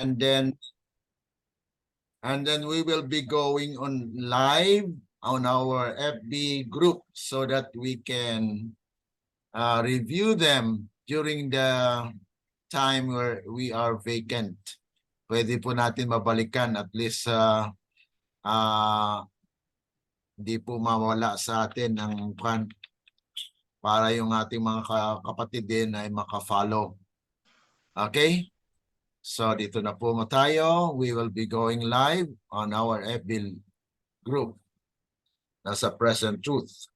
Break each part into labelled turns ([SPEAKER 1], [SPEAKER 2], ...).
[SPEAKER 1] and then we will be going on live on our FB group so that we can review them during the time where we are vacant. Pwede po natin mabalikan at least hindi po mawala sa atin ang para yung ating mga kapatid din ay maka-follow. Okay? So dito na po tayo. We will be going live on our FB group. Nasa Present Truth.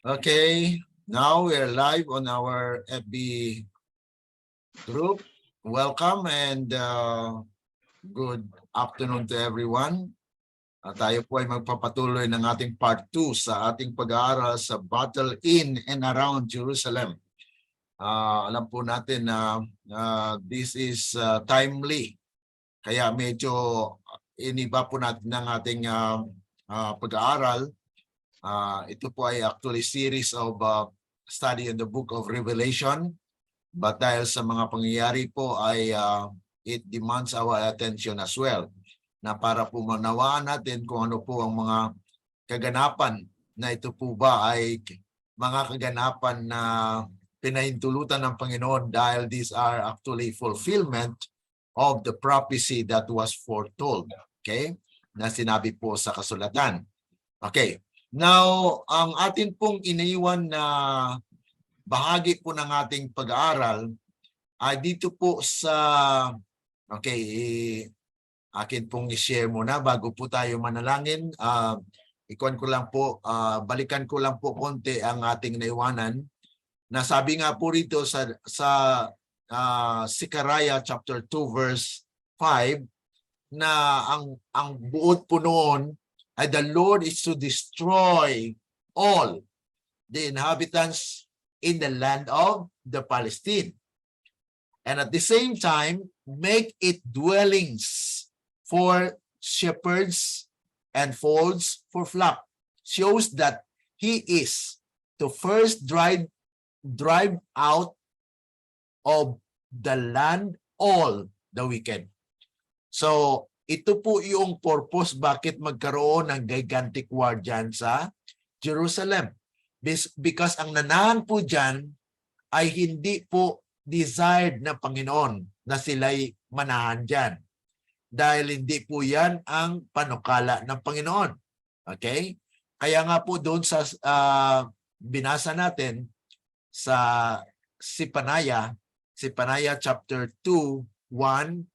[SPEAKER 1] Okay. Now we are live on our FB group. Welcome and good afternoon to everyone. Tayo po ay magpapatuloy ng ating part 2 sa ating pag-aaral sa battle in and around Jerusalem. Alam po natin na this is timely. Kaya medyo iniba po natin ng ating pag-aaral. Ito po ay actually series of study in the book of Revelation. But dahil sa mga pangyayari po ay it demands our attention as well. Na para po manawaan natin kung ano po ang mga kaganapan na ito po ba ay mga kaganapan na pinahintulutan ng Panginoon dahil these are actually fulfillment of the prophecy that was foretold. Okay? Na sinabi po sa kasulatan. Okay. Now, ang atin pong iniwan na bahagi po ng ating pag-aaral ay dito po sa akin pong i-share muna bago po tayo manalangin. Balikan ko lang po konti ang ating naiwanan. Nasabi nga po rito sa Zechariah chapter 2 verse 5 na ang buod po noon ay the Lord is to destroy all the inhabitants in the land of the Palestine. And at the same time, make it dwellings for shepherds and folds for flock. Shows that he is to first drive out of the land all the wicked. So, ito po yung purpose bakit magkaroon ng gigantic war dyan sa Jerusalem. Because ang nanahan po dyan ay hindi po desired ng Panginoon na sila'y manahan dyan. Dahil hindi po yan ang panukala ng Panginoon. Okay? Kaya nga po doon sa binasa natin sa Zephaniah chapter 2:1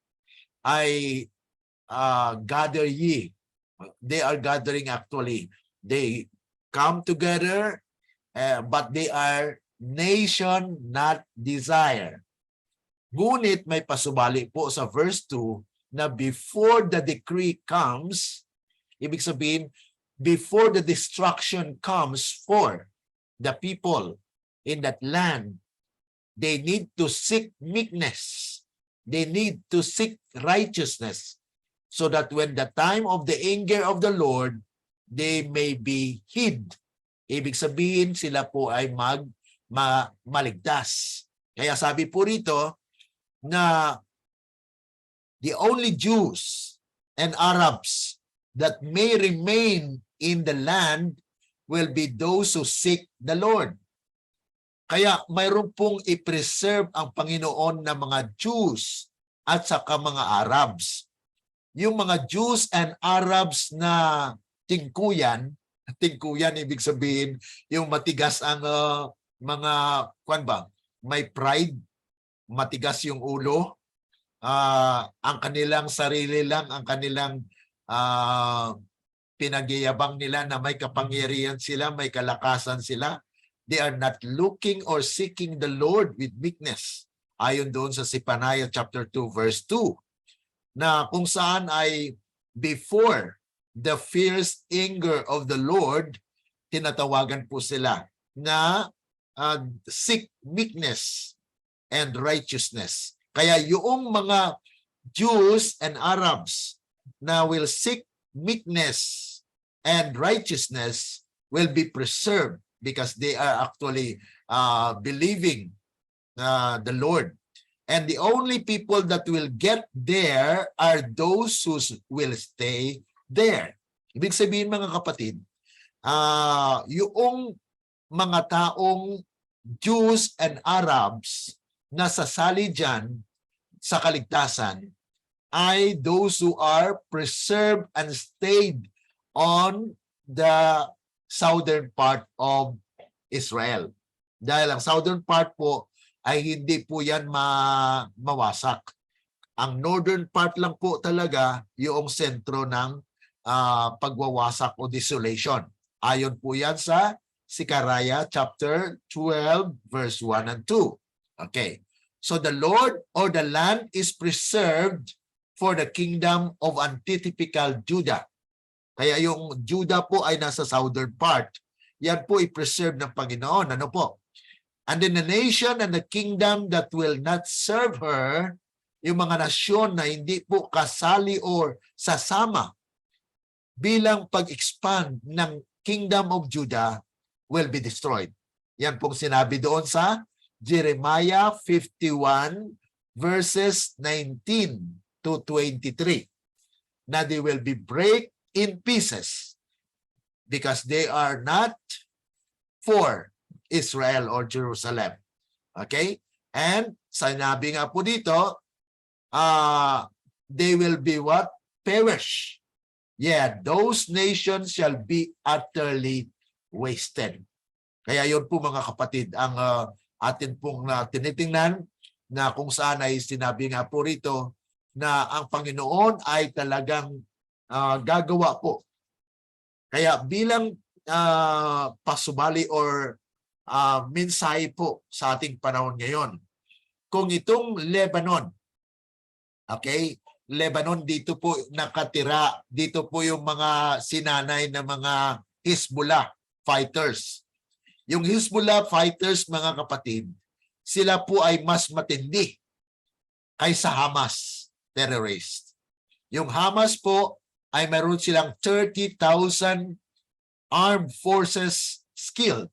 [SPEAKER 1] ay gather ye. They are gathering actually. They come together but they are nation not desire. Ngunit may pasubali po sa verse 2 na before the decree comes, ibig sabihin, before the destruction comes for the people in that land, they need to seek meekness. They need to seek righteousness so that when the time of the anger of the Lord, they may be hid. Ibig sabihin, sila po ay maligtas. Kaya sabi po rito na the only Jews and Arabs that may remain in the land will be those who seek the Lord. Kaya mayroon pong i-preserve ang Panginoon na mga Jews at saka mga Arabs. Yung mga Jews and Arabs na tingkuyan ibig sabihin yung matigas ang mga may pride, matigas yung ulo. Ang kanilang sarili lang, ang kanilang pinagyayabang nila na may kapangyarihan sila, may kalakasan sila. They are not looking or seeking the Lord with meekness. Ayon doon sa Zephaniah chapter 2 verse 2 na kung saan ay before the fierce anger of the Lord, tinatawagan po sila na seek meekness and righteousness. Kaya yung mga Jews and Arabs na will seek meekness and righteousness will be preserved because they are actually believing the Lord. And the only people that will get there are those who will stay there. Ibig sabihin mga kapatid, yung mga taong Jews and Arabs na sasali dyan sa kaligtasan ay those who are preserved and stayed on the southern part of Israel. Dahil ang southern part po ay hindi po yan mawasak. Ang northern part lang po talaga yung sentro ng pagwawasak o desolation. Ayon po yan sa Zechariah chapter 12 verse 1 and 2. Okay. So the Lord or the land is preserved for the kingdom of antitypical Judah. Kaya yung Judah po ay nasa southern part. Yan po i-preserve ng Panginoon. Ano po? And then the nation and the kingdom that will not serve her, yung mga nasyon na hindi po kasali or sasama bilang pag-expand ng kingdom of Judah will be destroyed. Yan pong sinabi doon sa Jeremiah 51 verses 19 to 23 na they will be break in pieces because they are not for Israel or Jerusalem. Okay? And sinabi nga po dito, they will be what? Perish. Yeah, those nations shall be utterly wasted. Kaya yun po mga kapatid, ang atin pong tinitingnan na kung saan ay sinabi nga po rito na ang Panginoon ay talagang gagawa po. Kaya bilang pasubali or mensahe po sa ating panahon ngayon. Kung itong Lebanon, okay, Lebanon dito po nakatira, dito po yung mga sinanay na mga Hezbollah fighters. Yung Hezbollah fighters mga kapatid, sila po ay mas matindi kaysa Hamas terrorist. Yung Hamas po ay meron silang 30,000 armed forces skilled.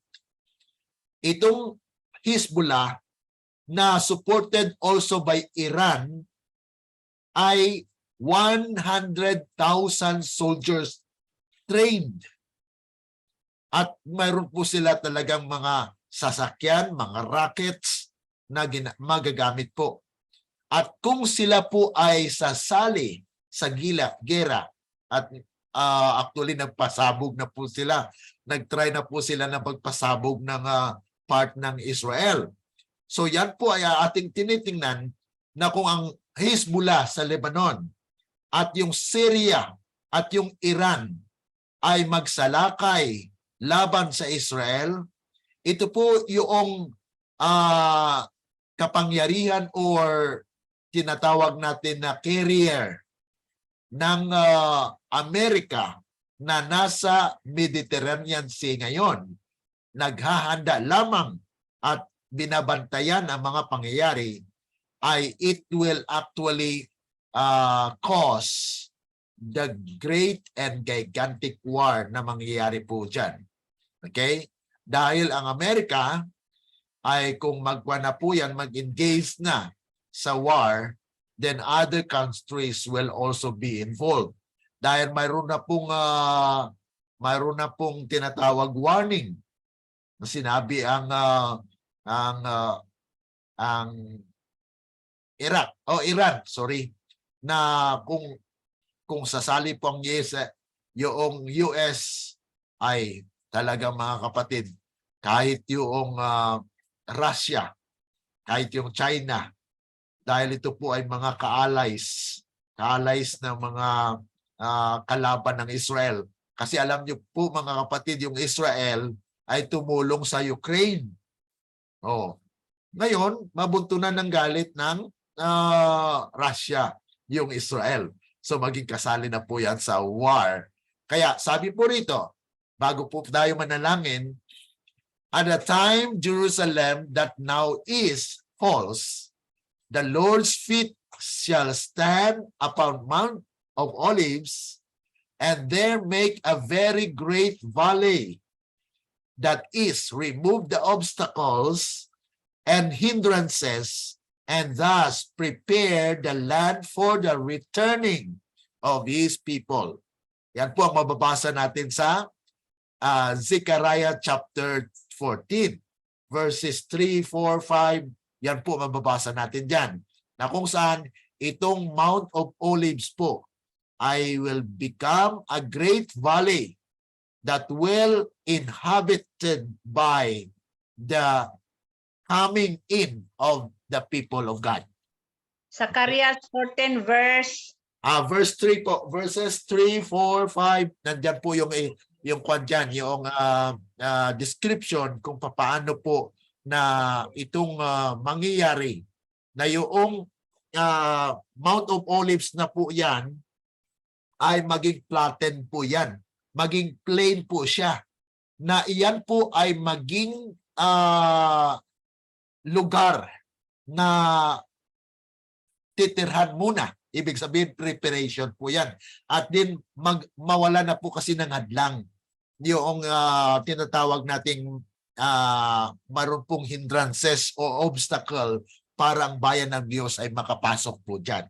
[SPEAKER 1] Itong Hezbollah na supported also by Iran ay 100,000 soldiers trained. At mayroon po sila talagang mga sasakyan, mga rockets na magagamit po. At kung sila po ay sasali sa gera at actually nagpasabog na po sila, nagtry na po sila na pagpasabog ng part ng Israel. So yan po ay ating tinitingnan na kung ang Hezbollah sa Lebanon at yung Syria at yung Iran ay magsalakay laban sa Israel, ito po yung kapangyarihan or tinatawag natin na carrier ng Amerika na nasa Mediterranean Sea ngayon. Naghahanda lamang at binabantayan ang mga pangyayari ay it will actually cause the great and gigantic war na mangyayari po dyan. Okay? Dahil ang Amerika ay kung magwana po yan, mag-engage na sa war, then other countries will also be involved. Dahil mayroon na pong tinatawag warning na sinabi ang Iran, na kung sasali po ang yung US ay talagang mga kapatid, kahit yung Russia, kahit yung China, dahil ito po ay mga ka-allies ng mga kalaban ng Israel. Kasi alam niyo po mga kapatid, yung Israel ay tumulong sa Ukraine. Oh. Ngayon, mabuntunan ng galit ng Russia, yung Israel. So maging kasali na po yan sa war. Kaya sabi po rito, bago po tayo manalangin, at the time Jerusalem that now is false, the Lord's feet shall stand upon Mount of Olives, and there make a very great valley, that is, remove the obstacles and hindrances and thus prepare the land for the returning of His people. Yan po ang mababasa natin sa Zechariah chapter 14, verses 3, 4, 5. Yan po mababasa natin dyan. Na kung saan itong Mount of Olives po I will become a great valley that will inhabited by the coming in of the people of God.
[SPEAKER 2] Zacarias 14 verse
[SPEAKER 1] Verse 3 po, verses 3, 4, 5, nandiyan po yung kwan dyan, yung description kung paano po na itong mangyayari na yung Mount of Olives na po yan ay maging flattened po yan. Maging plain po siya. Na iyan po ay maging lugar na titirhan muna. Ibig sabihin, preparation po yan. At din, mawala na po kasi ng hadlang. Yung tinatawag nating maroon pong hindrances o obstacle para ang bayan ng Diyos ay makapasok po dyan.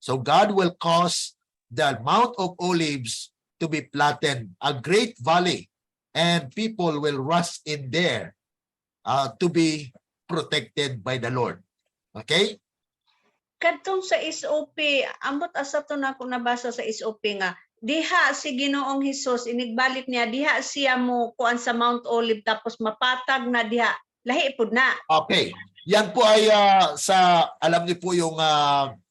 [SPEAKER 1] So God will cause the Mount of Olives to be flattened, a great valley, and people will rush in there to be protected by the Lord. Okay?
[SPEAKER 2] kadtong sa SOP, ambot asa to na ako nabasa sa SOP nga, diha si Ginoong Hesus inigbalik niya, diha siya mo kuan sa Mount Olive tapos mapatag na diha, lahi pud na.
[SPEAKER 1] Okay. Yan po ay alam niyo po yung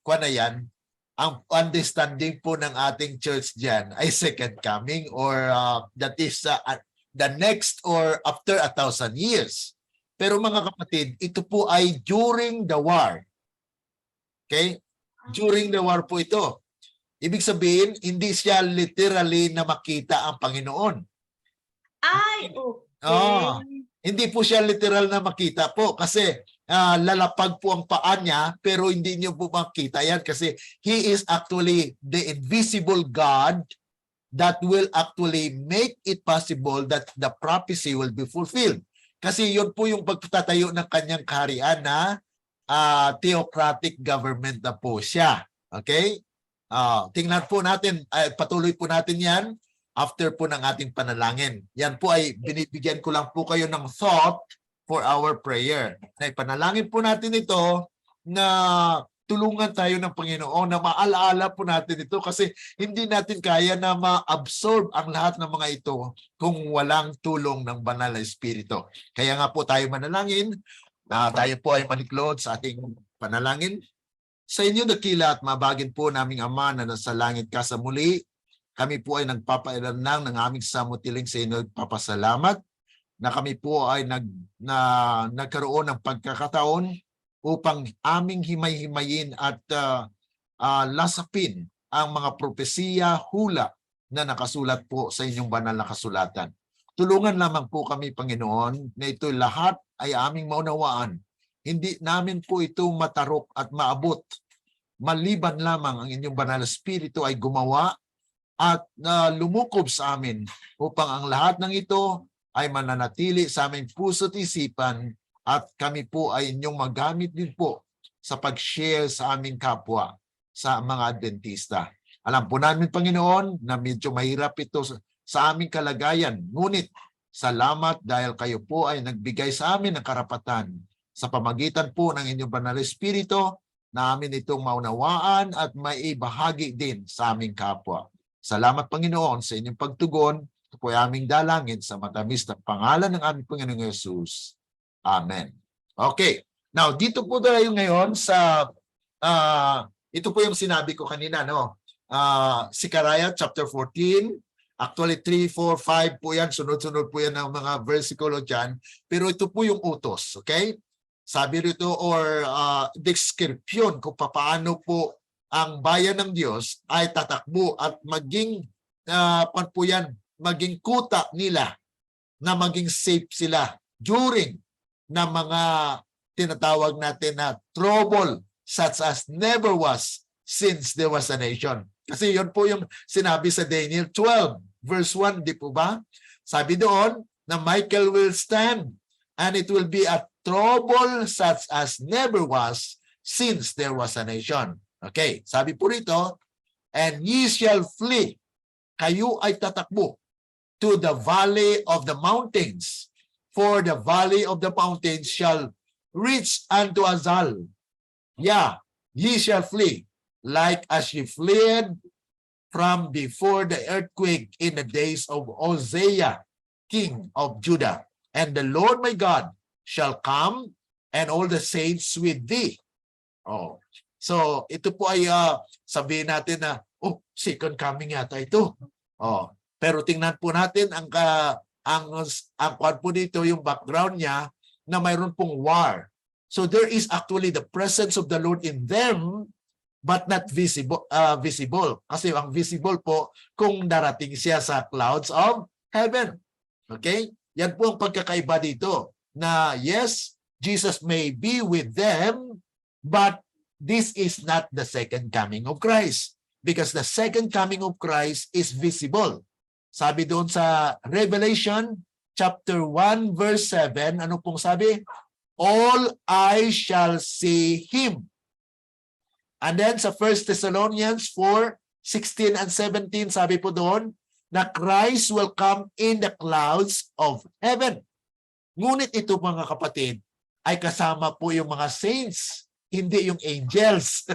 [SPEAKER 1] kuan na yan, ang understanding po ng ating church diyan ay second coming or that is the next or after 1,000 years. Pero mga kapatid, ito po ay during the war. Okay? During the war po ito. Ibig sabihin, hindi siya literally na makita ang Panginoon.
[SPEAKER 2] Ay, okay.
[SPEAKER 1] Hindi po siya literal na makita po kasi lalapag po ang paa niya pero hindi niyo po makita yan kasi He is actually the invisible God that will actually make it possible that the prophecy will be fulfilled. Kasi yun po yung pagtatayo ng kanyang kaharian na theocratic government na po siya. Okay? Tingnan po natin, patuloy po natin yan after po ng ating panalangin. Yan po ay binibigyan ko lang po kayo ng thought for our prayer. Na ipanalangin po natin ito na tulungan tayo ng Panginoon na maalaala po natin ito kasi hindi natin kaya na ma-absorb ang lahat ng mga ito kung walang tulong ng Banal na Espiritu. Kaya nga po tayo manalangin. Tayo po ay maniklod sa ating panalangin. Sa inyo dakila at mabagin po naming Ama na nasa langit ka sa muli, kami po ay nagpapailanlang ng aming samutiling sa inyo papasalamat na kami po ay nagkaroon ng pagkakataon upang aming himay-himayin at lasapin ang mga propesiya, hula na nakasulat po sa inyong banal na kasulatan. Tulungan lamang po kami, Panginoon, na ito lahat ay aming maunawaan. Hindi namin po ito matarok at maabot. Maliban lamang ang inyong banal na Espiritu ay gumawa at lumukob sa amin upang ang lahat ng ito ay mananatili sa aming puso't isipan at kami po ay inyong magamit din po sa pag-share sa aming kapwa sa mga Adventista. Alam po namin, Panginoon, na medyo mahirap ito sa aming kalagayan. Ngunit salamat dahil kayo po ay nagbigay sa amin ng karapatan sa pamagitan po ng inyong banal na Espiritu na amin itong maunawaan at maibahagi din sa aming kapwa. Salamat, Panginoon, sa inyong pagtugon. Ito po ay aming dalangin sa matamis na pangalan ng aming Panginoong Yesus. Amen. Okay. Now, dito po tayo ngayon sa, ito po yung sinabi ko kanina, no? Zechariah chapter 14, actually 3, 4, 5 po yan, sunod-sunod po yan ng mga versikulo dyan, pero ito po yung utos, okay? Sabi rito or description kung paano po ang bayan ng Diyos ay tatakbo at maging, po yan, maging kuta nila na maging safe sila during na mga tinatawag natin na trouble such as never was since there was a nation. Kasi yun po yung sinabi sa Daniel 12 verse 1, di po ba? Sabi doon na Michael will stand and it will be a trouble such as never was since there was a nation. Okay, sabi po rito, and ye shall flee, kayo ay tatakbo to the valley of the mountains, for the valley of the mountains shall reach unto Azal. Yeah, ye shall flee, like as ye fled from before the earthquake in the days of Uzziah, king of Judah. And the Lord my God shall come, and all the saints with thee. Oh, so ito po ay sabihin natin na, oh, second coming yata ito. Oh, pero tingnan po natin ang kwan po dito, yung background niya, na mayroon pong war. So there is actually the presence of the Lord in them, but not visible. Kasi ang visible po kung darating siya sa clouds of heaven. Okay? Yan po ang pagkakaiba dito. Na yes, Jesus may be with them, but this is not the second coming of Christ. Because the second coming of Christ is visible. Sabi doon sa Revelation chapter 1 verse 7, ano pong sabi? All eyes shall see Him. And then sa 1 Thessalonians 4:16 and 17, sabi po doon, na Christ will come in the clouds of heaven. Ngunit ito mga kapatid, ay kasama po yung mga saints, hindi yung angels.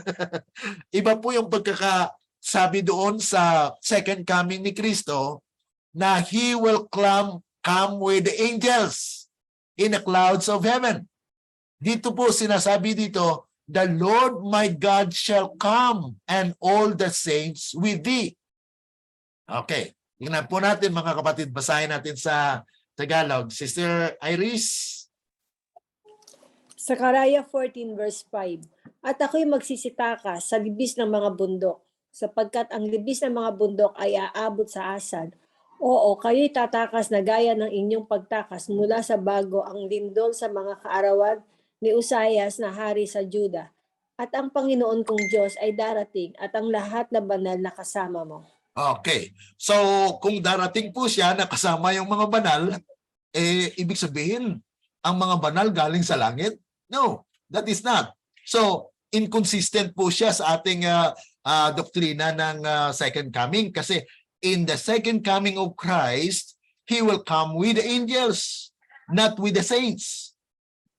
[SPEAKER 1] Iba po yung pagkakasabi doon sa second coming ni Kristo, na He will come with the angels in the clouds of heaven. Dito po sinasabi dito, the Lord my God shall come and all the saints with thee. Okay. Tingnan po natin mga kapatid, basahin natin sa Tagalog. Sister Iris.
[SPEAKER 3] Sakaraya 14 verse 5. At ako'y magsisitaka sa libis ng mga bundok, sapagkat ang libis ng mga bundok ay aabot sa asad. Oo, kayo'y tatakas na gaya ng inyong pagtakas mula sa bago ang lindol sa mga kaarawan ni Uzzias na hari sa Juda. At ang Panginoon kong Diyos ay darating at ang lahat na banal na kasama mo.
[SPEAKER 1] Okay. So, kung darating po siya na kasama yung mga banal, ibig sabihin, ang mga banal galing sa langit? No, that is not. So, inconsistent po siya sa ating doktrina ng second coming kasi in the second coming of Christ, He will come with the angels, not with the saints.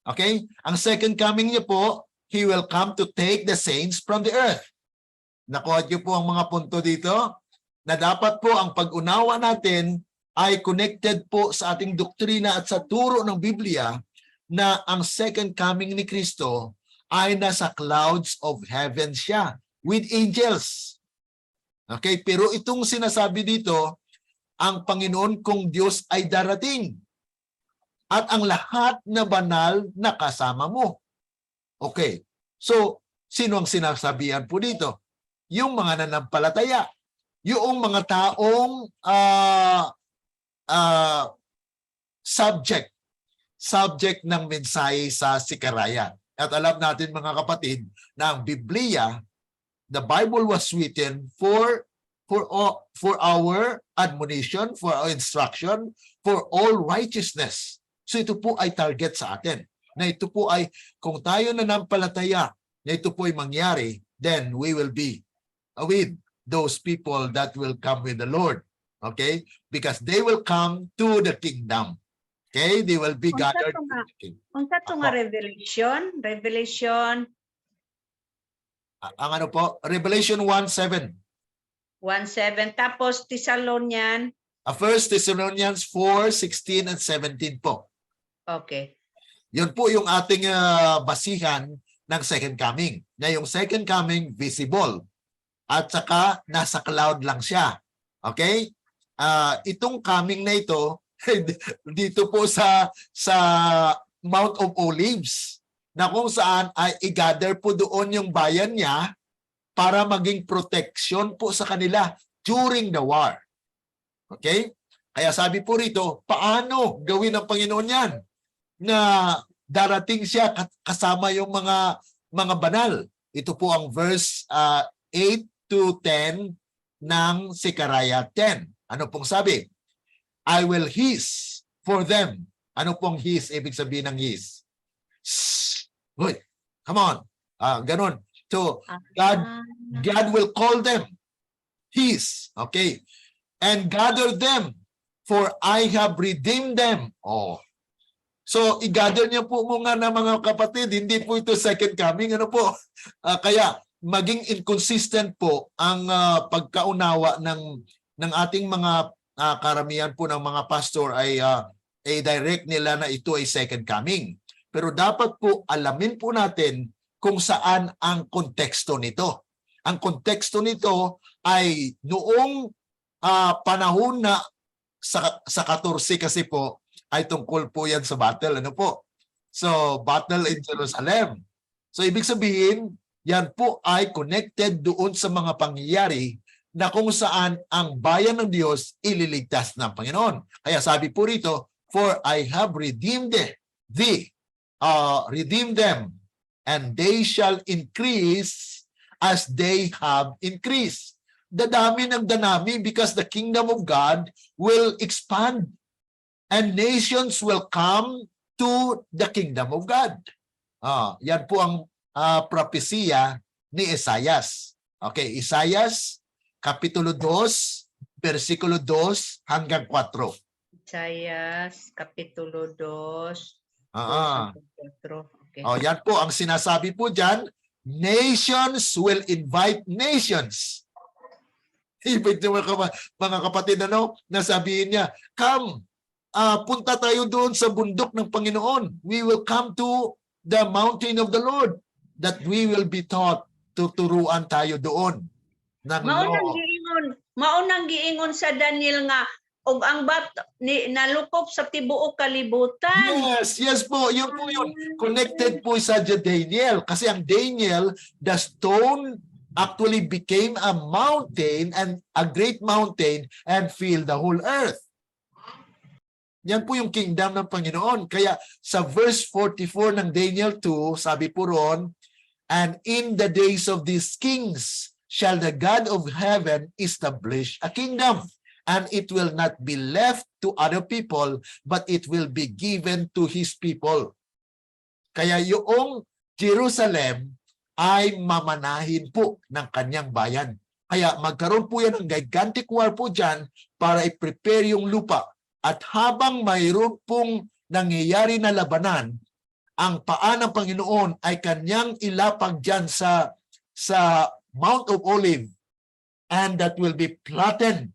[SPEAKER 1] Okay? Ang second coming niya po, He will come to take the saints from the earth. Nakuha niyo po ang mga punto dito? Na dapat po ang pag-unawa natin ay connected po sa ating doktrina at sa turo ng Biblia na ang second coming ni Kristo ay nasa clouds of heaven siya with angels. Okay, pero itong sinasabi dito, ang Panginoon kong Diyos ay darating at ang lahat na banal na kasama mo. Okay, so sino ang sinasabihan po dito? Yung mga nanampalataya. Yung mga taong subject ng mensahe sa Sikaraya. At alam natin mga kapatid na ang Biblia, the Bible was written for our admonition, for our instruction, for all righteousness. So ito po ay target sa atin. Na ito po ay kung tayo nanampalataya na ito po ay mangyari, then we will be with those people that will come with the Lord. Okay? Because they will come to the kingdom. Okay? They will be gathered to the kingdom.
[SPEAKER 2] Unsa to nga Revelation
[SPEAKER 1] Ang ano po? Revelation 1:7.
[SPEAKER 2] 1:7 tapos Thessalonian.
[SPEAKER 1] 1 Thessalonians 4:16 and 17 po.
[SPEAKER 2] Okay.
[SPEAKER 1] Yun po yung ating basihan ng second coming. Na yung second coming visible. At saka nasa cloud lang siya. Okay? Itong coming na ito dito po sa Mount of Olives na kung saan ay i-gather po doon yung bayan niya para maging protection po sa kanila during the war. Okay? Kaya sabi po rito, paano gawin ng Panginoon yan? Na darating siya kasama yung mga banal. Ito po ang verse 8 to 10 ng Sikaraya 10. Ano pong sabi? I will hiss for them. Ano pong hiss? Ibig sabihin ng hiss? Shh! Hoy, come on. Ganon. So,
[SPEAKER 2] Ah,
[SPEAKER 1] God will call them His. Okay? And gather them, for I have redeemed them. Oh. So, i-gather niyo po mga na mga kapatid, hindi po ito second coming. Ano po? Kaya, maging inconsistent po ang pagkaunawa ng ating mga karamihan po ng mga pastor ay direct nila na ito ay second coming. Pero dapat po alamin po natin kung saan ang konteksto nito. Ang konteksto nito ay noong panahon na sa 14 kasi po ay tungkol po yan sa battle. Ano po? So, battle in Jerusalem. So, ibig sabihin, yan po ay connected doon sa mga pangyayari na kung saan ang bayan ng Diyos ililigtas ng Panginoon. Kaya sabi po rito, for I have redeemed thee, redeemed them, and they shall increase as they have increased. Dadami ng danami because the kingdom of God will expand and nations will come to the kingdom of God. Yan po ang propesya ni Isaias. Okay, Isaias, Kapitulo 2, versikulo 2 hanggang 4.
[SPEAKER 2] Isaias, Kapitulo 2,
[SPEAKER 1] Ah.
[SPEAKER 2] 4. Okay.
[SPEAKER 1] Yan po ang sinasabi po dyan, nations will invite nations. Ibig mga kapatid, nasabihin niya, come, punta tayo doon sa bundok ng Panginoon. We will come to the mountain of the Lord that we will be taught. Tuturuan tayo doon ng
[SPEAKER 2] Maunang giingon sa Daniel nga og ang nalukop sa tibuok kalibutan.
[SPEAKER 1] Yes po, yun po yun. Connected po sa Daniel. Kasi ang Daniel, the stone actually became a mountain and a great mountain and filled the whole earth. Yan po yung kingdom ng Panginoon. Kaya sa verse 44 ng Daniel 2, sabi po ron, and in the days of these kings shall the God of heaven establish a kingdom, and it will not be left to other people, but it will be given to His people. Kaya yung Jerusalem ay mamanahin po ng kanyang bayan. Kaya magkaroon po yan ng gigantic war po dyan para i-prepare yung lupa. At habang mayroon pong nangyayari na labanan, ang paa ng Panginoon ay kanyang ilapag dyan sa Mount of Olive, and that will be flattened.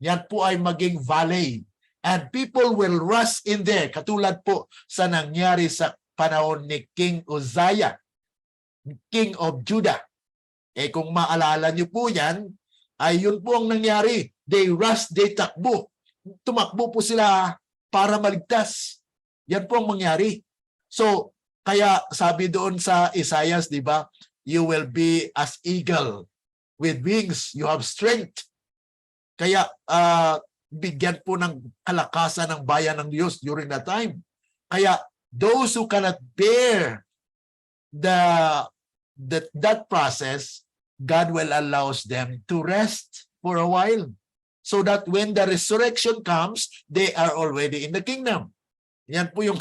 [SPEAKER 1] Yan po ay maging valley. And people will rush in there, katulad po sa nangyari sa panahon ni King Uzziah, King of Judah. Kung maalala niyo po yan, ay yun po ang nangyari. They rushed, they takbo. Tumakbo po sila para maligtas. Yan po ang mangyari. So, kaya sabi doon sa Isaiah, di ba? You will be as eagle with wings. You have strength. Kaya bigyan po ng kalakasan ng bayan ng Diyos during that time. Kaya those who cannot bear that process, God will allows them to rest for a while, so that when the resurrection comes, they are already in the kingdom. Yan po yung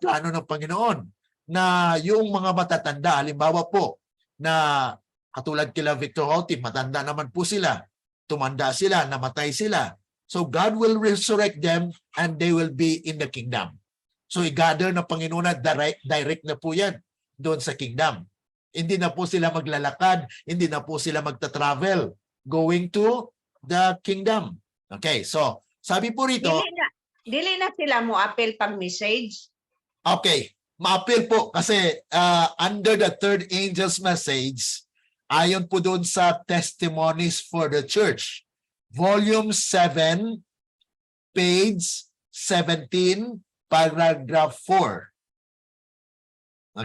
[SPEAKER 1] plano ng Panginoon, na yung mga matatanda, halimbawa po na katulad kila Victor Houghty, matanda naman po sila, tumanda sila, namatay sila. So God will resurrect them and they will be in the kingdom. So i-gather ng Panginoon na direct na po yan doon sa kingdom. Hindi na po sila maglalakad, hindi na po sila magta-travel going to the kingdom. Okay, so sabi po rito,
[SPEAKER 2] Dili na sila mo apel pag message.
[SPEAKER 1] okay, ma-appeal po kasi under the third angel's message, ayon po doon sa Testimonies for the Church, volume 7, page 17, paragraph 4.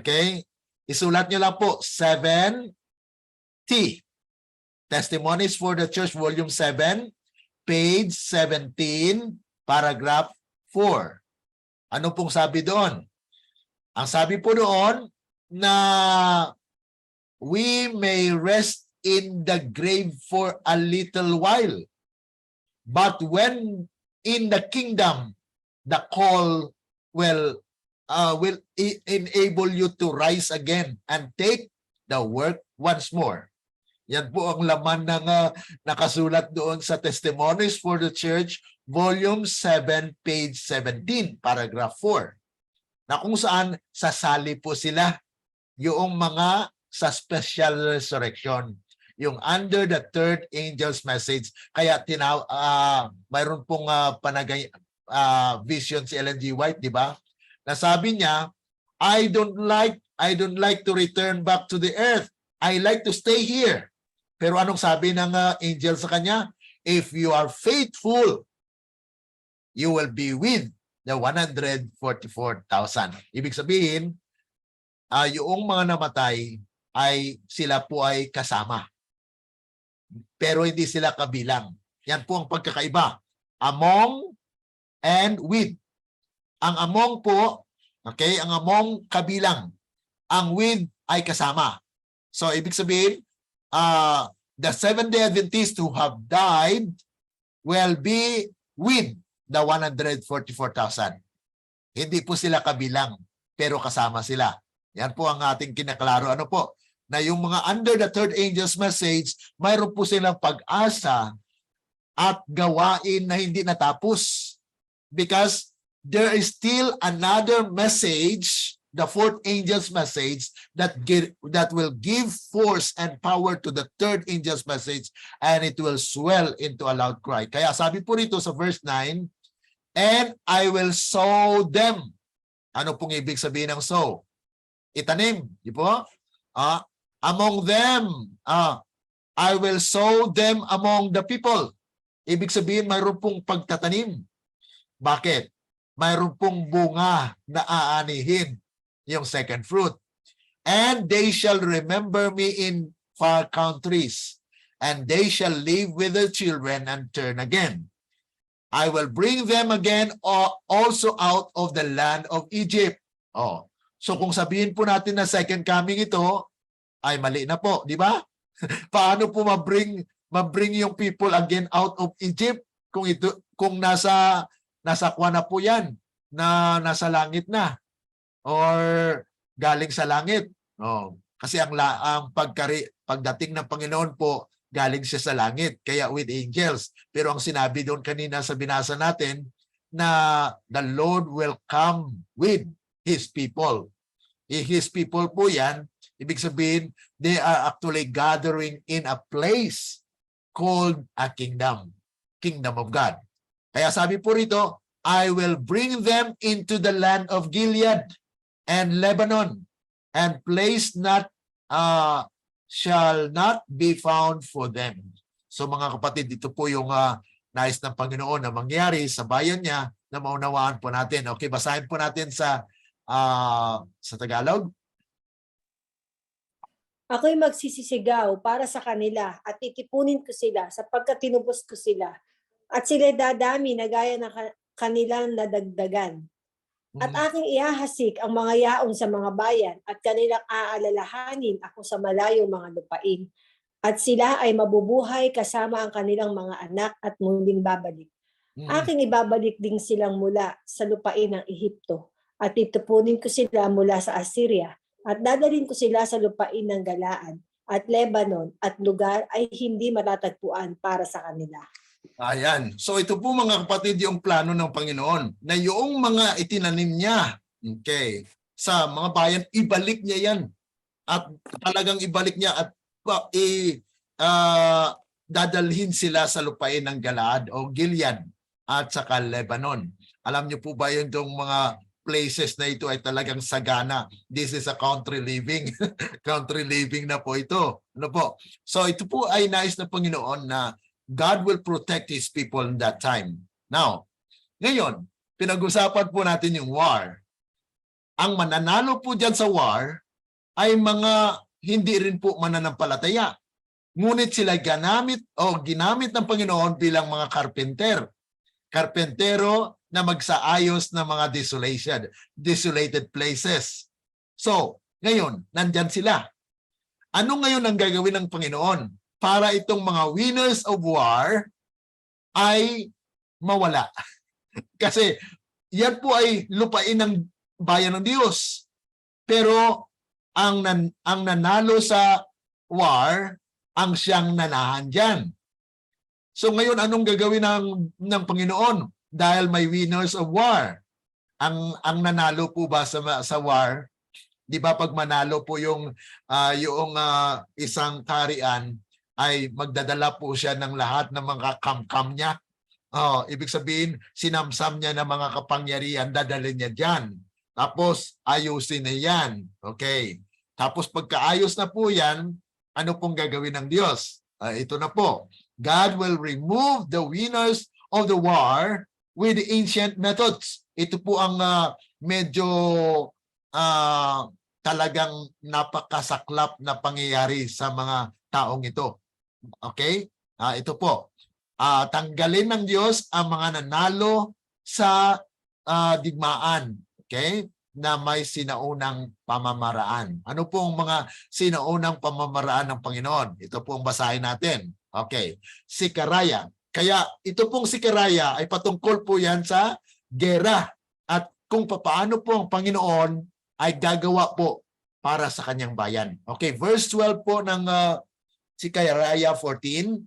[SPEAKER 1] Okay? Isulat nyo lang po, 7T. Testimonies for the Church, volume 7, page 17, paragraph 4. Ano pong sabi doon? Ang sabi po doon na we may rest in the grave for a little while, but when in the kingdom the call will will enable you to rise again and take the work once more. Yan po ang laman ng nakasulat doon sa Testimonies for the Church, Volume 7, page 17, paragraph 4. Na kung saan sasali po sila yung mga sa special resurrection, yung under the third angel's message. Kaya mayroon pong vision si Ellen G. White, di ba? Nasabi niya, I don't like to return back to the earth. I like to stay here. Pero anong sabi ng angel sa kanya? If you are faithful, you will be with the 144,000. Ibig sabihin, yung mga namatay ay sila po ay kasama. Pero hindi sila kabilang. Yan po ang pagkakaiba. Among and with. Ang among po, okay, ang among kabilang. Ang with ay kasama. So, ibig sabihin, the Seventh-day Adventists who have died will be with the 144,000. Hindi po sila kabilang, pero kasama sila. Yan po ang ating kinaklaro. Ano po? Na yung mga under the third angel's message, mayroon po silang pag-asa at gawain na hindi natapos. Because there is still another message, the fourth angel's message, that will give force and power to the third angel's message, and it will swell into a loud cry. Kaya sabi po rito sa verse 9, and I will sow them. Ano pong ibig sabihin ng sow? Itanim, di po? Among them, I will sow them among the people. Ibig sabihin, mayroon pong pagtatanim. Bakit? Mayroon pong bunga na aanihin, yung second fruit. And they shall remember me in far countries, and they shall live with their children and turn again. I will bring them again also out of the land of Egypt. So kung sabihin po natin na second coming ito, ay mali na po, di ba? Paano po mabring yung people again out of Egypt kung nasa kwa na po yan, na nasa langit na or galing sa langit. Kasi ang pagdating ng Panginoon po, galing siya sa langit, kaya with angels. Pero ang sinabi doon kanina sa binasa natin, na the Lord will come with His people. His people po yan, ibig sabihin, they are actually gathering in a place called a kingdom of God. Kaya sabi po rito, I will bring them into the land of Gilead and Lebanon, and place shall not be found for them. So mga kapatid, dito po yung nais ng Panginoon na mangyari sa bayan niya, na maunawaan po natin. Okay, basahin po natin sa Tagalog.
[SPEAKER 3] Ako'y magsisisigaw para sa kanila at titipunin ko sila sapagkat tinubos ko sila. At sila dadami na gaya ng kanilang nadagdagan. At aking ihahasik ang mga yaon sa mga bayan at kanilang aalalahanin ako sa malayong mga lupain. At sila ay mabubuhay kasama ang kanilang mga anak at muling babalik. Aking ibabalik din silang mula sa lupain ng Ehipto at titupunin ko sila mula sa Assyria at dadalhin ko sila sa lupain ng Galaan at Lebanon at lugar ay hindi matatagpuan para sa kanila.
[SPEAKER 1] Ayan. So ito po mga kapatid yung plano ng Panginoon na yung mga itinanim niya, okay, sa mga bayan, ibalik niya yan. At talagang ibalik niya at dadalhin sila sa lupain ng Galaad o Gilead at saka Lebanon. Alam niyo po ba yung mga places na ito ay talagang sagana? This is a country living. Country living na po ito. Ano po? So ito po ay nais ng Panginoon na God will protect His people in that time. Now, ngayon, pinag-usapan po natin yung war. Ang mananalo po dyan sa war ay mga hindi rin po mananampalataya. Ngunit sila ginamit ng Panginoon bilang mga karpentero na magsaayos ng mga desolated places. So, ngayon, nandyan sila. Ano ngayon ang gagawin ng Panginoon para itong mga winners of war ay mawala? Kasi yan po ay lupain ng bayan ng Diyos. Pero ang nanalo sa war, ang siyang nanahan dyan. So ngayon, anong gagawin ng Panginoon? Dahil may winners of war. Ang nanalo po ba sa war, di ba pag manalo po yung isang kaharian, ay magdadala po siya ng lahat ng mga kamkam niya. Ibig sabihin, sinamsam niya ng mga kapangyarihan, dadalhin niya dyan. Tapos, ayusin na yan. Okay. Tapos, pagkaayos na po yan, ano pong gagawin ng Diyos? Ito na po. God will remove the winners of the war with the ancient methods. Ito po ang medyo talagang napakasaklap na pangyayari sa mga taong ito. Okay? Ito po. Tanggalin ng Diyos ang mga nanalo sa digmaan. Okay? Na may sinaunang pamamaraan. Ano po ang mga sinaunang pamamaraan ng Panginoon? Ito po ang basahin natin. Okay. Sikaraya. Kaya ito pong sikaraya ay patungkol po yan sa gera at kung paano po ang Panginoon ay gagawa po para sa kanyang bayan. Okay, verse 12 po ng Sikaraya 14.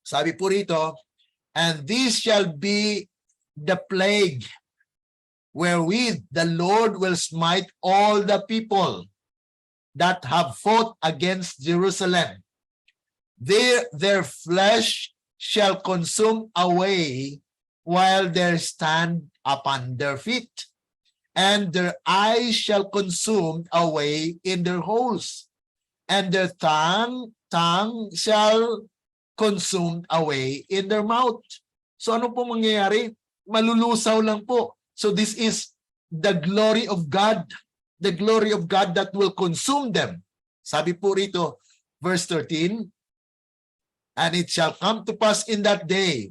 [SPEAKER 1] Sabi po rito, and this shall be the plague wherewith the Lord will smite all the people that have fought against Jerusalem. Their flesh shall consume away while they stand upon their feet, and their eyes shall consume away in their holes, and their tongue shall consumed away in their mouth. So ano po mangyayari? Malulusaw lang po. So this is the glory of God. The glory of God that will consume them. Sabi po rito, verse 13, and it shall come to pass in that day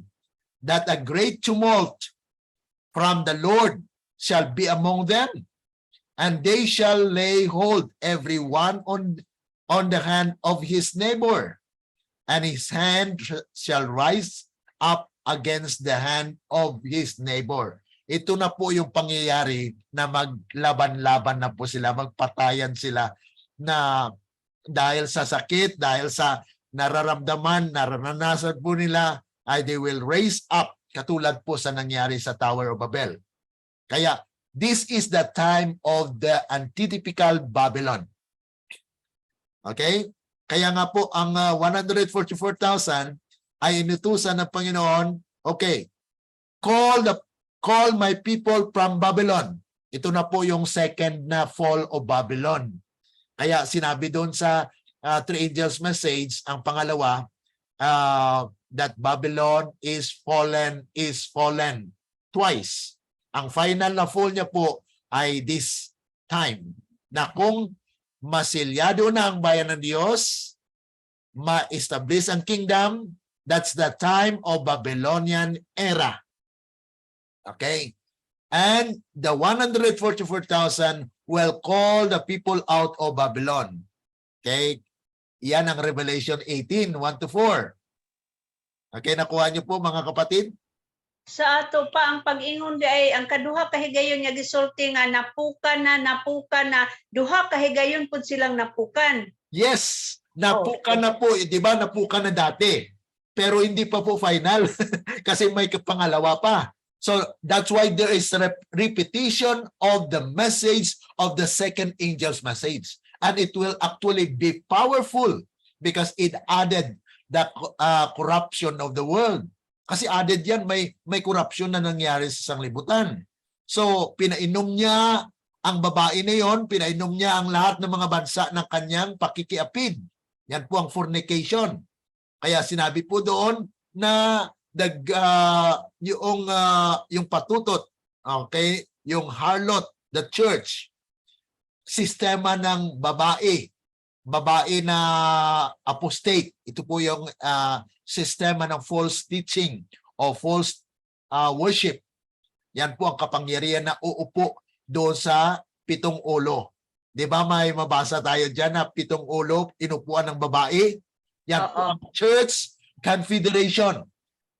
[SPEAKER 1] that a great tumult from the Lord shall be among them, and they shall lay hold every one on the hand of his neighbor, and his hand shall rise up against the hand of his neighbor. Ito na po yung pangyayari na maglaban-laban na po sila, magpatayan sila na dahil sa sakit, dahil sa nararanasan po nila, ay they will raise up katulad po sa nangyari sa Tower of Babel. Kaya this is the time of the antitypical Babylon. Okay? Kaya nga po ang 144,000 ay inutusan ng Panginoon, okay, call my people from Babylon. Ito na po yung second na fall of Babylon. Kaya sinabi doon sa three angels message, ang pangalawa, that Babylon is fallen twice. Ang final na fall niya po ay this time, na kung masilyado na ang bayan ng Diyos, ma-establish ang kingdom, that's the time of Babylonian era. Okay? And the 144,000 will call the people out of Babylon. Okay? Yan ang Revelation 18, 1-4. Okay, nakuha niyo po mga kapatid?
[SPEAKER 2] Sa ato pa ang pag-ingon di ay ang kaduha ka higayon nga gisulti nga napukan na duha ka higayon pud silang napukan.
[SPEAKER 1] Yes, napukan na po, 'di ba? Napukan na dati. Pero hindi pa po final kasi may pangalawa pa. So that's why there is repetition of the message of the second angel's message, and it will actually be powerful because it added the corruption of the world. Kasi added yan, may corruption na nangyari sa sanglibutan. So, pinainom niya ang babae na yon, pinainom niya ang lahat ng mga bansa ng kanyang pakikiapid. Yan po ang fornication. Kaya sinabi po doon na yung patutot, okay, yung harlot, the church, sistema ng babae na apostate. Ito po yung sistema ng false teaching o false worship. Yan po ang kapangyarihan na uupo doon sa 7 ulo. Di ba may mabasa tayo dyan na 7 ulo, inupuan ng babae? Yan po ang Church Confederation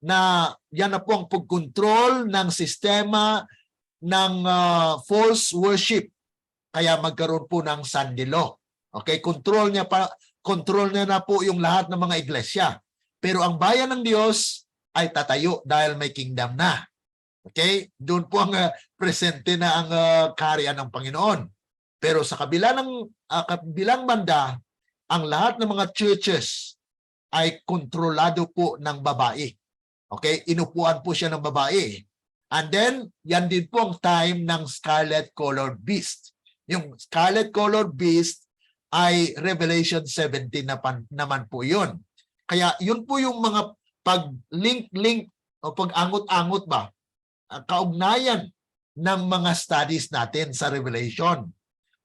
[SPEAKER 1] na yan na po ang pagkontrol ng sistema ng false worship. Kaya magkaroon po ng Sunday law. Okay, control niya na po yung lahat ng mga iglesia. Pero ang bayan ng Diyos ay tatayo dahil may kingdom na. Okay? Doon po ang presente na ang kaharian ng Panginoon. Pero sa kabilang banda, ang lahat ng mga churches ay kontrolado po ng babae. Okay? Inupuan po siya ng babae. And then, yan din po ang time ng scarlet-colored beast. Yung scarlet-colored beast ay Revelation 17 naman po yun. Kaya yun po yung mga pag-link o pag-angot-angot ba, kaugnayan ng mga studies natin sa Revelation,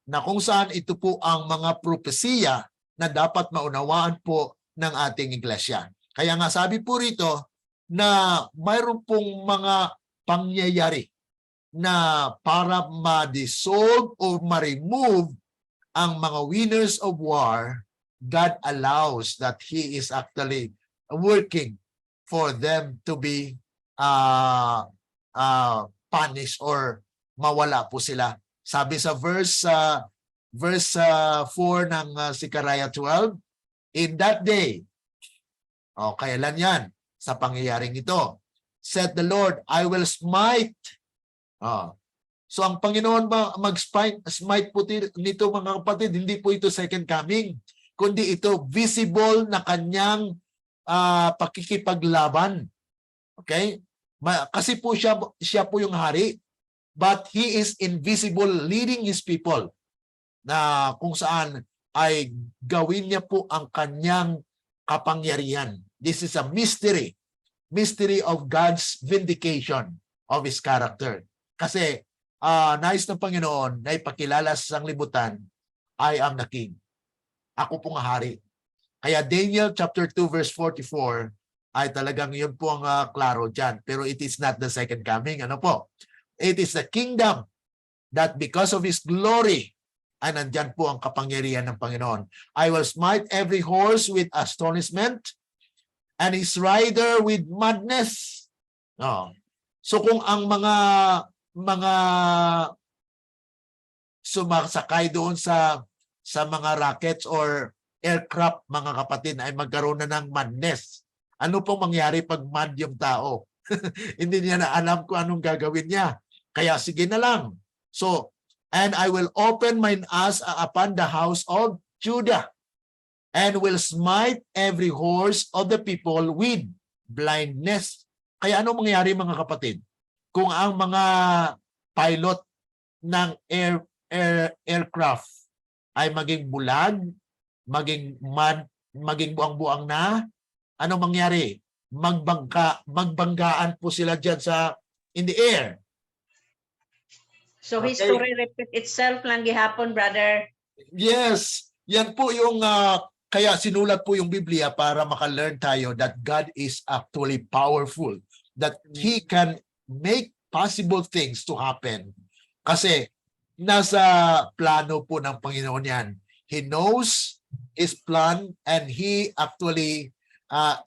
[SPEAKER 1] na kung saan ito po ang mga propesiya na dapat maunawaan po ng ating iglesia. Kaya nga sabi po rito na mayroon pong mga pangyayari na para ma-dissolve o ma-remove ang mga winners of war, God allows that He is actually working for them to be punished or mawala po sila. Sabi sa verse 4 ng Zechariah 12, in that day, kailan yan? Sa pangyayaring ito, said the Lord, I will smite. So ang Panginoon mag-smite po nito mga kapatid, hindi po ito second coming, kundi ito visible na kanyang pakikipaglaban. Okay? Kasi po siya po yung hari, but He is invisible leading His people, na kung saan ay gawin niya po ang kanyang kapangyarihan. This is a mystery of God's vindication of His character. Kasi nais ng Panginoon na ipakilala sa sanglibutan, I am the King. Ako pong hari. Kaya Daniel chapter 2 verse 44 ay talagang yun po ang klaro dyan. Pero it is not the second coming. Ano po? It is the kingdom that because of His glory, ay nandyan po ang kapangyarihan ng Panginoon. I will smite every horse with astonishment and his rider with madness. So kung ang mga sumasakay doon sa mga rockets or aircraft, mga kapatid, ay magkaroon na ng madness. Ano pong mangyari pag mad yung tao? Hindi niya na alam kung anong gagawin niya. Kaya sige na lang. So, and I will open mine eyes upon the house of Judah, and will smite every horse of the people with blindness. Kaya ano mangyayari mga kapatid? Kung ang mga pilot ng aircraft ay maging bulag, maging mad, maging buang-buang na, ano mangyayari? Magbanggaan po sila dyan in the air.
[SPEAKER 2] So
[SPEAKER 1] Okay.
[SPEAKER 2] history repeat itself lang gihapon, brother.
[SPEAKER 1] Yes, yan po yung kaya sinulat po yung Biblia para maka-learn tayo that God is actually powerful, that He can make possible things to happen. Kasi nasa plano po ng Panginoon yan. He knows His plan, and He actually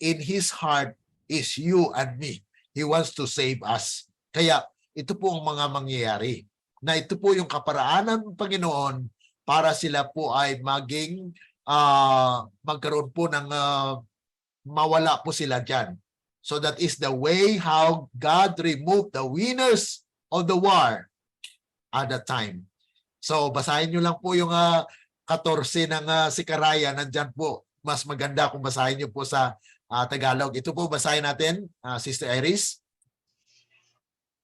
[SPEAKER 1] in His heart is you and me. He wants to save us. Kaya ito po ang mga mangyayari, na ito po yung kaparaanan ng Panginoon para sila po ay magkaroon po ng mawala po sila dyan. So that is the way how God removed the winners of the war at that time. So basahin nyo lang po yung 14 ng Zechariah, nandyan po. Mas maganda kung basahin nyo po sa Tagalog. Ito po basahin natin, Sister Iris.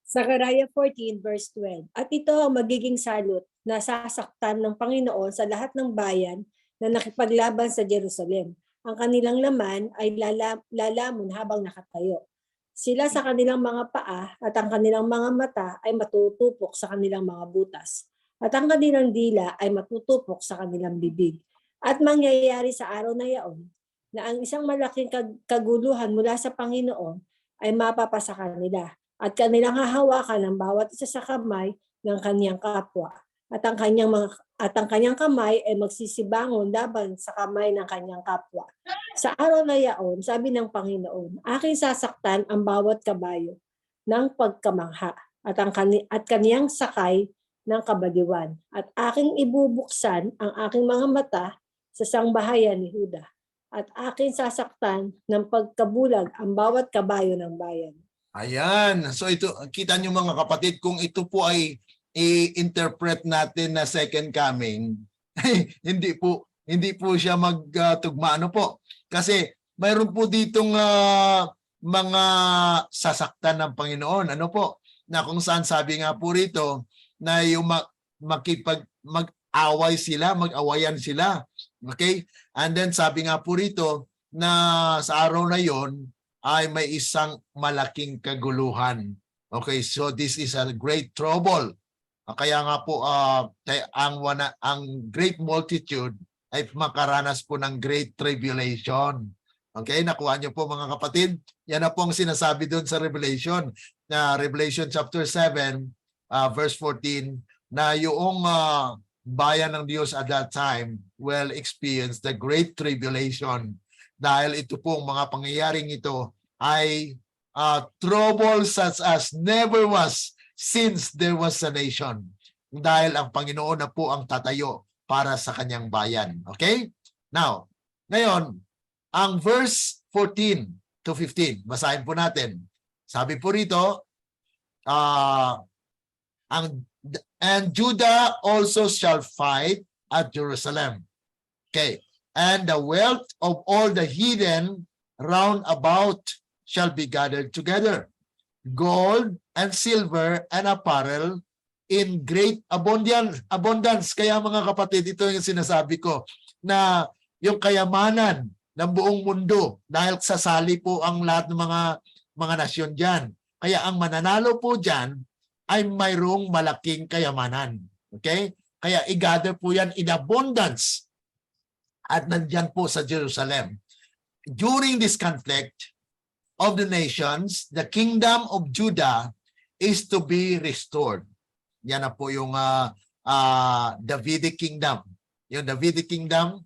[SPEAKER 3] Zechariah 14 verse 12. At ito ang magiging salot na sasaktan ng Panginoon sa lahat ng bayan na nakipaglaban sa Jerusalem. Ang kanilang laman ay lalamon habang nakatayo. Sila sa kanilang mga paa at ang kanilang mga mata ay matutupok sa kanilang mga butas. At ang kanilang dila ay matutupok sa kanilang bibig. At mangyayari sa araw na yaon na ang isang malaking kaguluhan mula sa Panginoon ay mapapasa kanila. At kanilang hahawakan ang bawat isa sa kamay ng kanyang kapwa. At ang kanyang kamay ay magsisibangon laban sa kamay ng kanyang kapwa. Sa araw na yaon, sabi ng Panginoon, aking sasaktan ang bawat kabayo ng pagkamangha at kaniyang sakay ng kabaliwan. At aking ibubuksan ang aking mga mata sa sangbahayan ni Huda. At aking sasaktan ng pagkabulag ang bawat kabayo ng bayan.
[SPEAKER 1] Ayan. So ito, kita nyo mga kapatid, kung ito po ay i-interpret natin na second coming, hindi po siya magtugma. Ano po? Kasi mayroon po ditong mga sasaktan ng Panginoon. Ano po? Na kung saan sabi nga po rito na yung mag-away sila, mag-awayan sila. Okay? And then sabi nga po rito na sa araw na yon ay may isang malaking kaguluhan. Okay, so this is a great trouble. Kaya nga po ang great multitude ay makaranas po ng great tribulation. Okay, nakuha niyo po mga kapatid? Yan na po ang sinasabi doon sa Revelation, na Revelation chapter 7 verse 14, na yung bayan ng Diyos at that time will experience the great tribulation. Dahil ito pong mga pangyayaring ito ay trouble such as never was since there was a nation. Dahil ang Panginoon na po ang tatayo para sa kanyang bayan. Okay? Now, ngayon, ang verse 14 to 15, basahin po natin. Sabi po rito, and Judah also shall fight at Jerusalem. Okay. And the wealth of all the heathen round about shall be gathered together, gold and silver and apparel in great abundance. Kaya mga kapatid, ito yung sinasabi ko, na yung kayamanan ng buong mundo, dahil sasali po ang lahat ng mga nasyon dyan. Kaya ang mananalo po dyan ay mayroong malaking kayamanan. Okay? Kaya i-gather po yan in abundance. At nandyan po sa Jerusalem. During this conflict of the nations, the kingdom of Judah is to be restored. Yan na po yung Davidic kingdom. Yung Davidic kingdom,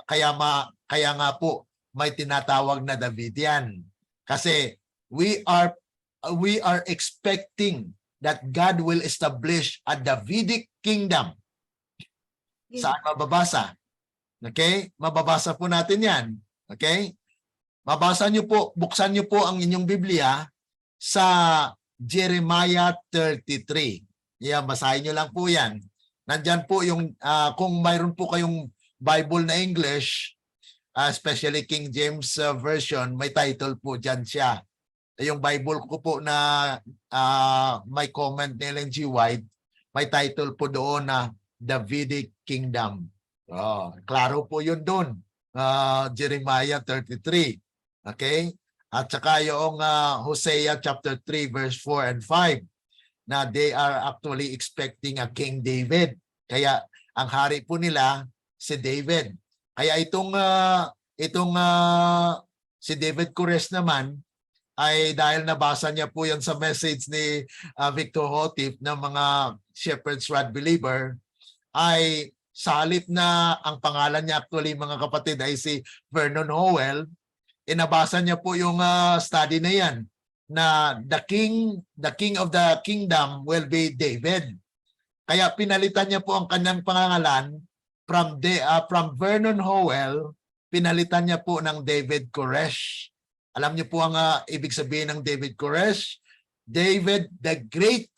[SPEAKER 1] kaya nga po may tinatawag na Davidian. Kasi we are expecting that God will establish a Davidic kingdom. Saan mababasa? Okay? Mababasa po natin yan. Okay? Mabasa niyo po, buksan niyo po ang inyong Biblia sa Jeremiah 33. Yan, basahin niyo lang po yan. Nandyan po yung, kung mayroon po kayong Bible na English, especially King James Version, may title po dyan siya. Yung Bible ko po na may comment ni Ellen G. White, may title po doon na Davidic Kingdom. Klaro po yun doon. Jeremiah 33. Okay? At saka yung Hosea chapter 3 verse 4 and 5 na they are actually expecting a King David. Kaya ang hari po nila si David. Kaya itong si David Kores naman ay dahil nabasa niya po yan sa message ni Victor Hotif ng mga Shepherd's Rod Believer, ay sa halip na ang pangalan niya actually mga kapatid ay si Vernon Howell, inabasa niya po yung study na yan na the king of the kingdom will be David. Kaya pinalitan niya po ang kanyang pangalan from Vernon Howell, pinalitan niya po ng David Koresh. Alam niyo po ang ibig sabihin ng David Koresh? David the Great.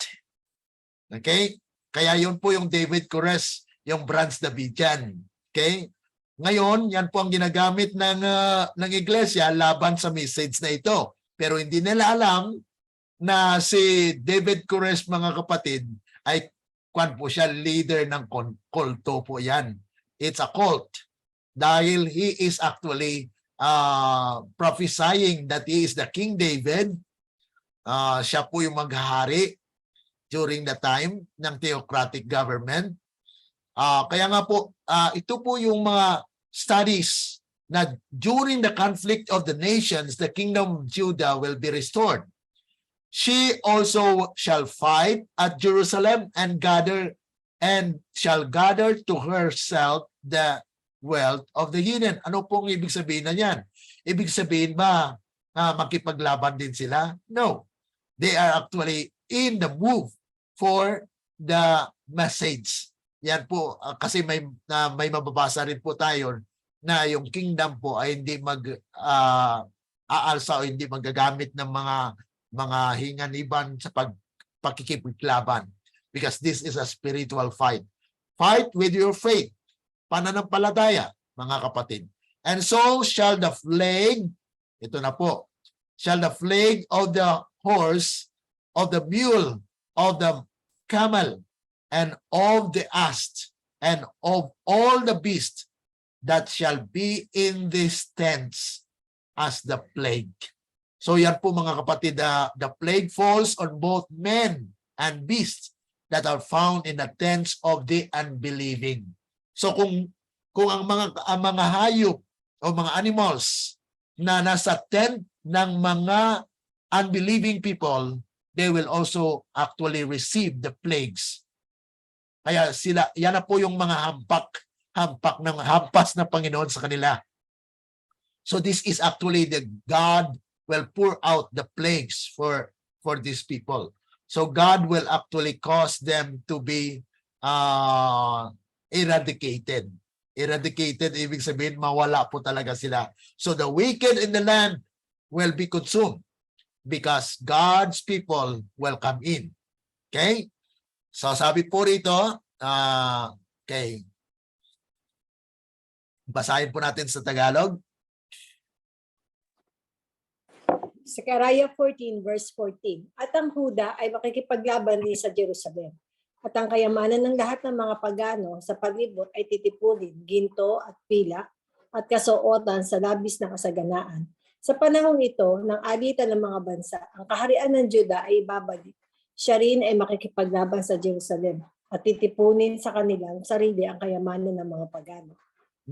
[SPEAKER 1] Okay? Kaya yun po yung David Koresh, yung Branch Davidian. Okay? Ngayon, yan po ang ginagamit ng iglesia laban sa message na ito. Pero hindi nila alam na si David Koresh, mga kapatid, ay kwan po siya, leader ng kulto po yan. It's a cult. Dahil he is actually prophesying that he is the King David. Siya po yung maghahari during the time ng theocratic government. Kaya nga po, ito po yung mga studies na during the conflict of the nations, the kingdom of Judah will be restored. She also shall fight at Jerusalem and shall gather to herself the wealth of the heathen. Ano pong ibig sabihin na yan? Ibig sabihin ba makipaglaban din sila? No. They are actually in the move for the message. Yan po, kasi may mababasa rin po tayo na yung kingdom po ay hindi aalsa o hindi magagamit ng mga hinganiban sa pagkikipaglaban, because this is a spiritual fight. Fight with your faith, pananampalataya, mga kapatid. And so shall the plague, ito na po, shall the plague of the horse, of the mule, of the camel, and of the ass, and of all the beasts that shall be in these tents as the plague. So yan po mga kapatid, the plague falls on both men and beasts that are found in the tents of the unbelieving. So kung ang mga hayop o mga animals na nasa tent ng mga unbelieving people, they will also actually receive the plagues. Kaya sila, yan na po yung mga hampas ng Panginoon sa kanila. So this is actually the God will pour out the plagues for these people. So God will actually cause them to be eradicated. Eradicated, ibig sabihin, mawala po talaga sila. So the wicked in the land will be consumed because God's people will come in. Okay? So sabi po rito, okay. Basahin po natin sa Tagalog.
[SPEAKER 3] Zechariah 14 verse 14. At ang Huda ay makikipaglaban din sa Jerusalem. At ang kayamanan ng lahat ng mga pagano sa palibot ay titipunin, ginto at pilak at kasuotan sa labis na kasaganaan. Sa panahong ito, ng alitan ng mga bansa, ang kaharian ng Juda ay ibabalik. Siya rin ay makikipaglaban sa Jerusalem at titipunin sa kanilang sarili ang kayamanan ng mga pagano.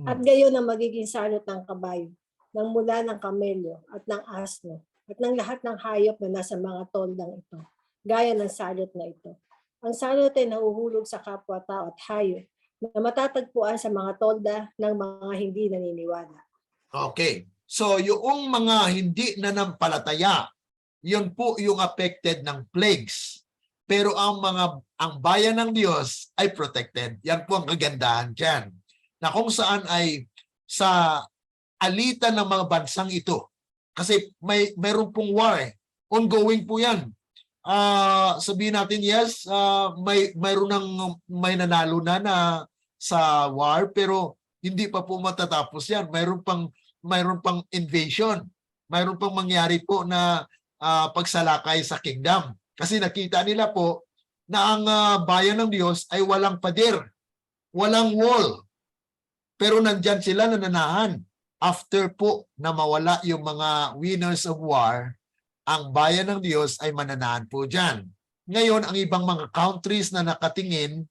[SPEAKER 3] At gayon ang magiging salot ng kabayo, ng mula ng kamelyo at ng asno, at ng lahat ng hayop na nasa mga toldang ito, gaya ng salot na ito. Ang salot ay nahuhulog sa kapwa-tao at hayop na matatagpuan sa mga tolda ng mga hindi naniniwala.
[SPEAKER 1] Okay. So yung mga hindi nanampalataya, yun po yung affected ng plagues. Pero ang bayan ng Diyos ay protected. Yan po ang kagandahan dyan. Na kung saan ay sa alitan ng mga bansang ito. Kasi mayroon pong war eh. Ongoing po yan. Sabihin natin yes, may nanalo na sa war, pero hindi pa po matatapos yan. Mayroon pang invasion. Mayroon pang mangyari po na pagsalakay sa kingdom. Kasi nakita nila po na ang bayan ng Diyos ay walang pader, walang wall. Pero nandyan sila nananahan. After po na mawala yung mga winners of war, ang bayan ng Diyos ay mananahan po dyan. Ngayon, ang ibang mga countries na nakatingin,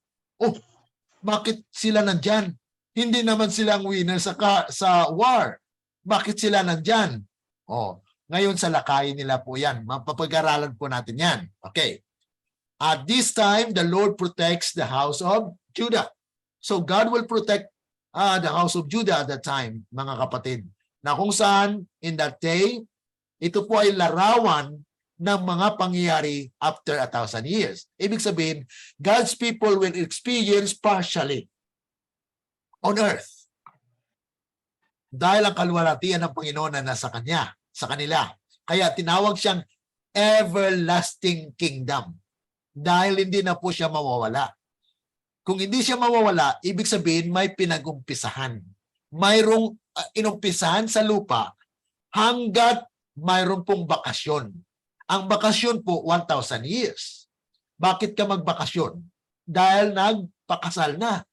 [SPEAKER 1] bakit sila nandyan? Hindi naman sila ang winner sa war. Bakit sila nandyan? Ngayon sa lakayin nila po yan. Mapapag-aralan po natin yan. Okay. At this time, the Lord protects the house of Judah. So God will protect the house of Judah at that time, mga kapatid. Na kung saan, in that day, ito po ay larawan ng mga pangyayari after 1,000 years. Ibig sabihin, God's people will experience partially on earth. Dahil ang kalwalatian ng Panginoon na nasa kanya, sa kanila. Kaya tinawag siyang everlasting kingdom. Dahil hindi na po siya mawawala. Kung hindi siya mawawala, ibig sabihin may pinag-umpisahan. Mayroong inumpisahan sa lupa hanggat mayroon pong bakasyon. Ang bakasyon po, 1,000 years. Bakit ka magbakasyon? Dahil nagpakasal na.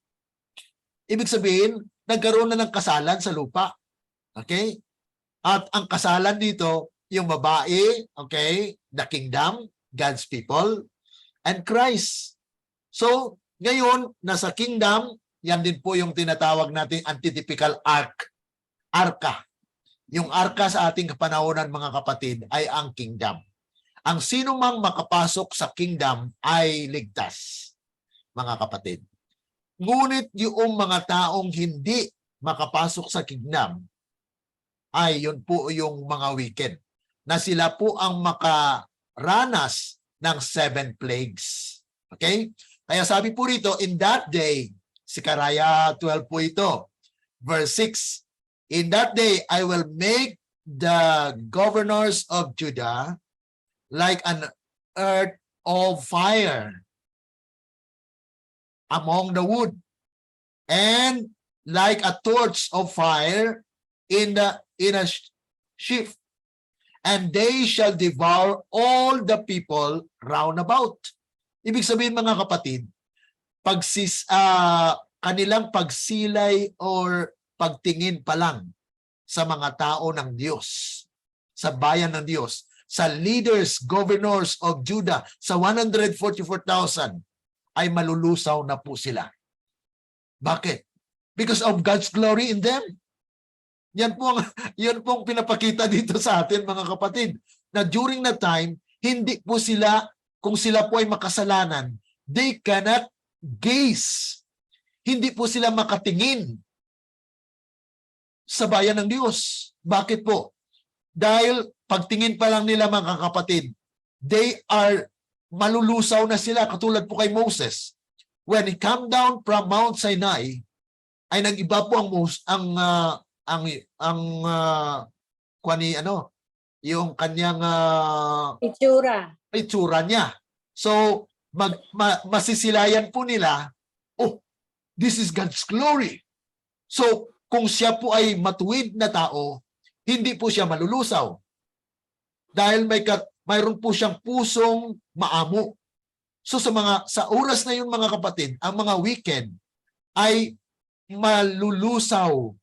[SPEAKER 1] Ibig sabihin, nagkaroon na ng kasalan sa lupa. Okay? At ang kasalan dito, yung babae, okay, the kingdom, God's people, and Christ. So, ngayon, nasa kingdom, yan din po yung tinatawag nating antitypical arka. Yung arka sa ating kapanahonan, mga kapatid, ay ang kingdom. Ang sino mang makapasok sa kingdom ay ligtas, mga kapatid. Ngunit yung mga taong hindi makapasok sa kingdom, ay yun po yung mga wicked. Na sila po ang ranas ng 7 plagues. Okay? Kaya sabi po rito, in that day, Sikaraya 12 po ito, verse 6, in that day, I will make the governors of Judah like an earth of fire among the wood, and like a torch of fire in a sheaf, and they shall devour all the people round about. Ibig sabihin, mga kapatid, kanilang pagsilay or pagtingin pa lang sa mga tao ng Diyos, sa bayan ng Diyos, sa leaders, governors of Judah, sa 144,000, ay malulusaw na po sila. Bakit? Because of God's glory in them. Yan pong pinapakita dito sa atin, mga kapatid, na during that time, hindi po sila, kung sila po ay makasalanan, they cannot gaze. Hindi po sila makatingin sa bayan ng Diyos. Bakit po? Dahil pagtingin pa lang nila, mga kapatid, they are malulusaw na sila, katulad po kay Moses. When he come down from Mount Sinai, ay nag-iba po yung kanyang itsura niya. So masisilayan po nila, oh, this is God's glory. So kung siya po ay matuwid na tao, hindi po siya malulusaw. Dahil mayroon po siyang pusong maamo. So sa oras na yun, mga kapatid, ang mga wicked ay malulusaw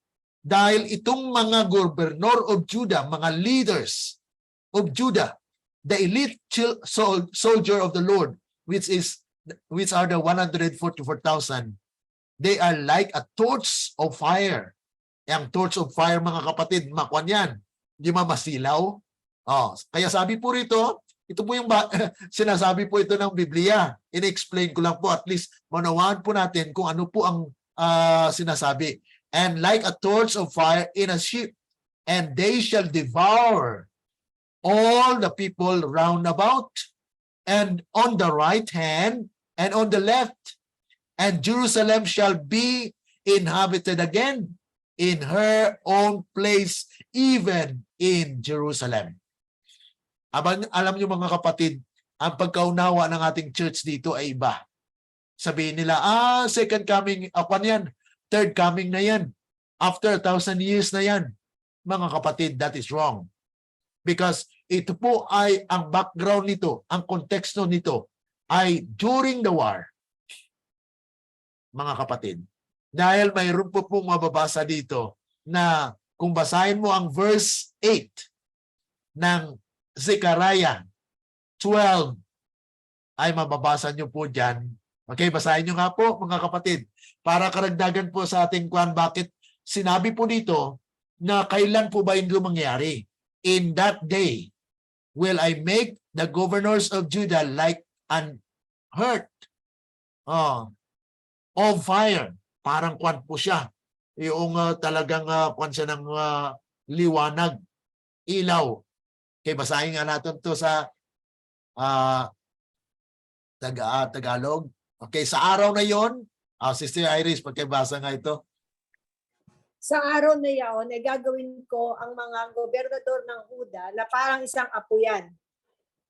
[SPEAKER 1] dahil itong mga governor of Judah, mga leaders of Judah, the elite soldier of the Lord, which are the 144,000, they are like a torch of fire. Ang torch of fire, mga kapatid, makwan yan. Di masilaw. Oh, kaya sabi po rito, ito po yung sinasabi po ito ng Biblia. In-explain ko lang po, at least manawaan po natin kung ano po ang sinasabi. And like a torch of fire in a sheaf, and they shall devour all the people round about, and on the right hand and on the left, and Jerusalem shall be inhabited again in her own place, even in Jerusalem. Alam niyo, mga kapatid, ang pagkaunawa ng ating church dito ay iba. Sabihin nila, second coming, yan, third coming na yan. After 1,000 years na yan. Mga kapatid, that is wrong. Because ito po ay, ang background nito, ang konteksto nito, ay during the war. Mga kapatid. Dahil mayroon po pong mababasa dito na kung basahin mo ang verse 8 ng Zechariah 12, ay mababasa nyo po dyan. Okay, basahin nyo nga po, mga kapatid, para karagdagan po sa ating kwan, bakit sinabi po dito na kailan po ba yung mangyari? In that day, will I make the governors of Judah like an hearth of fire. Parang kwan po siya. Yung talagang kwan siya ng liwanag, ilaw. Okay, basahin nga natin to sa Tagalog. Okay, sa araw na yon, Sister Iris, pagkabasa nga ito.
[SPEAKER 3] Sa araw na yaon, ay gagawin ko ang mga gobernador ng Huda na parang isang apuyan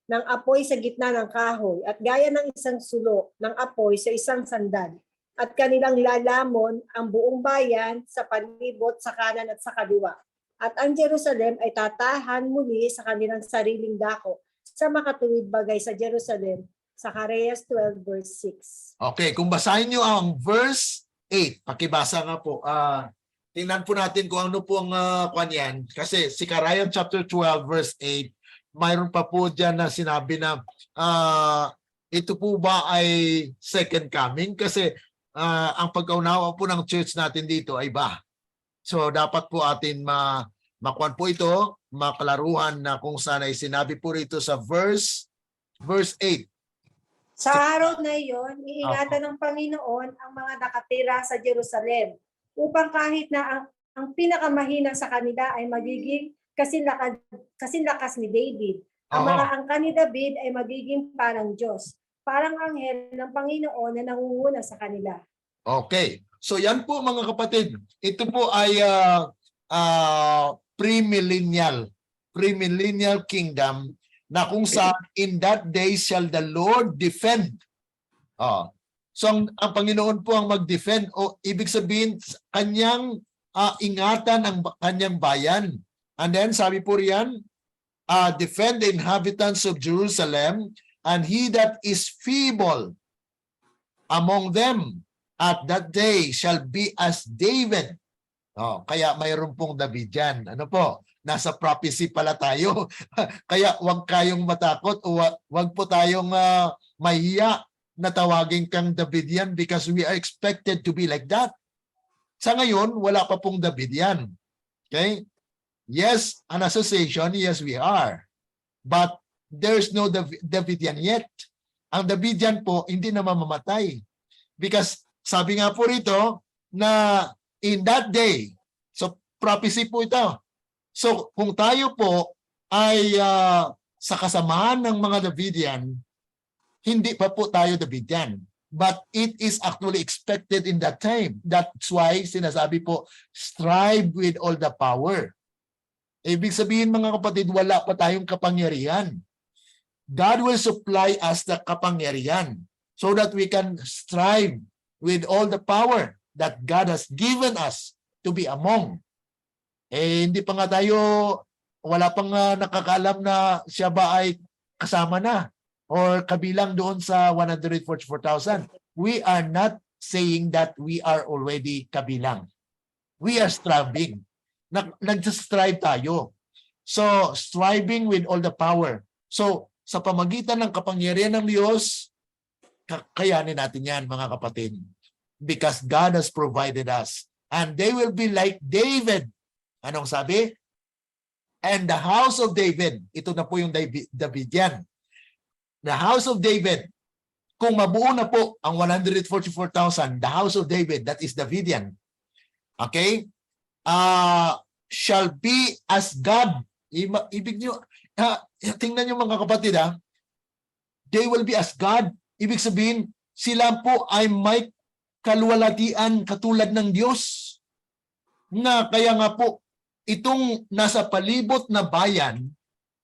[SPEAKER 3] ng apoy sa gitna ng kahoy at gaya ng isang sulo ng apoy sa isang sandal. At kanilang lalamon ang buong bayan sa palibot sa kanan at sa kaliwa. At ang Jerusalem ay tatahan muli sa kanilang sariling dako sa makatuwid bagay sa Jerusalem. Zacarias 12 verse 6.
[SPEAKER 1] Okay, kung basahin nyo ang verse 8, pakibasa nga po. Tingnan po natin kung ano po ang kanyan. Kasi Zacarias chapter 12 verse 8, mayroon pa po dyan na sinabi na ito po ba ay second coming? Kasi ang pagkaunawa po ng church natin dito ay ba? So dapat po atin makuan po ito, makalaruhan na kung saan ay sinabi po rito sa verse 8.
[SPEAKER 3] Sa araw na iyon, iingatan ng Panginoon ang mga nakatira sa Jerusalem upang kahit na ang pinakamahina sa kanila ay magiging kasinlakas ni David Ang
[SPEAKER 1] Oo.
[SPEAKER 3] mga angka ni David ay magiging parang Diyos, parang anghel ng Panginoon na nangunguna sa kanila.
[SPEAKER 1] Okay. So yan po mga kapatid. Ito po ay premillennial kingdom na kung saan in that day shall the Lord defend. So ang Panginoon po ang mag-defend o ibig sabihin kanyang ingatan ang kanyang bayan. And then sabi po riyan, defend the inhabitants of Jerusalem, and he that is feeble among them at that day shall be as David. Kaya mayroon pong David yan. Ano po? Nasa prophecy pala tayo. Kaya huwag kayong matakot o huwag po tayong mahiya na tawagin kang David yan because we are expected to be like that. Sa ngayon, wala pa pong David yan. Okay? Yes, an association, yes we are. But there's no Davidian yet. Ang Davidian po, hindi na mamamatay. Because sabi nga po rito na in that day, so prophecy po ito. So kung tayo po ay sa kasamaan ng mga Davidian, hindi pa po tayo Davidian. But it is actually expected in that time. That's why sinasabi po, strive with all the power. Ibig sabihin mga kapatid, wala pa tayong kapangyarihan. God will supply us the kapangyarihan so that we can strive with all the power that God has given us to be among. Hindi pa nga tayo, wala pang nakakaalam na siya ba ay kasama na or kabilang doon sa 144,000. We are not saying that we are already kabilang. We are striving. Nag-strive tayo. So, striving with all the power. So, sa pamagitan ng kapangyarihan ng Diyos, kakayanin natin yan, mga kapatid. Because God has provided us. And they will be like David. Anong sabi? And the house of David. Ito na po yung Davidian. The house of David. Kung mabuo na po ang 144,000, the house of David, that is Davidian. Okay? Shall be as God. Ibig nyo, tingnan nyo mga kapatid they will be as God. Ibig sabihin, sila po ay may kaluwalhatian katulad ng Diyos. Na kaya nga po, itong nasa palibot na bayan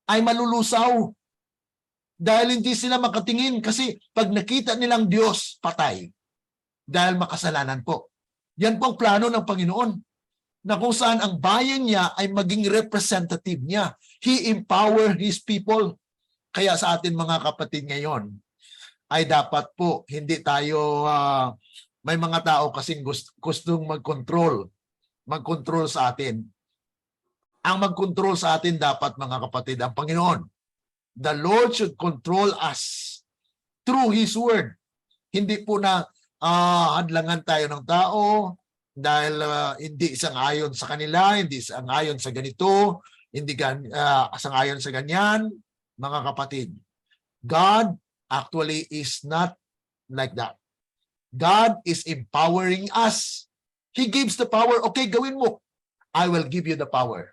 [SPEAKER 1] ay malulusaw. Dahil hindi sila makatingin kasi pag nakita nilang Diyos, patay. Dahil makasalanan po. Yan po ang plano ng Panginoon. Na kung saan ang bayan niya ay maging representative niya. He empower His people. Kaya sa atin mga kapatid ngayon, ay dapat po hindi tayo, may mga tao kasing gustong mag-control sa atin. Ang mag-control sa atin dapat mga kapatid, ang Panginoon. The Lord should control us through His Word. Hindi po na hadlangan tayo ng tao, dahil hindi isang-ayon sa kanila, hindi isang-ayon sa ganito, hindi isang-ayon sa ganyan, mga kapatid. God actually is not like that. God is empowering us. He gives the power. Okay, gawin mo. I will give you the power.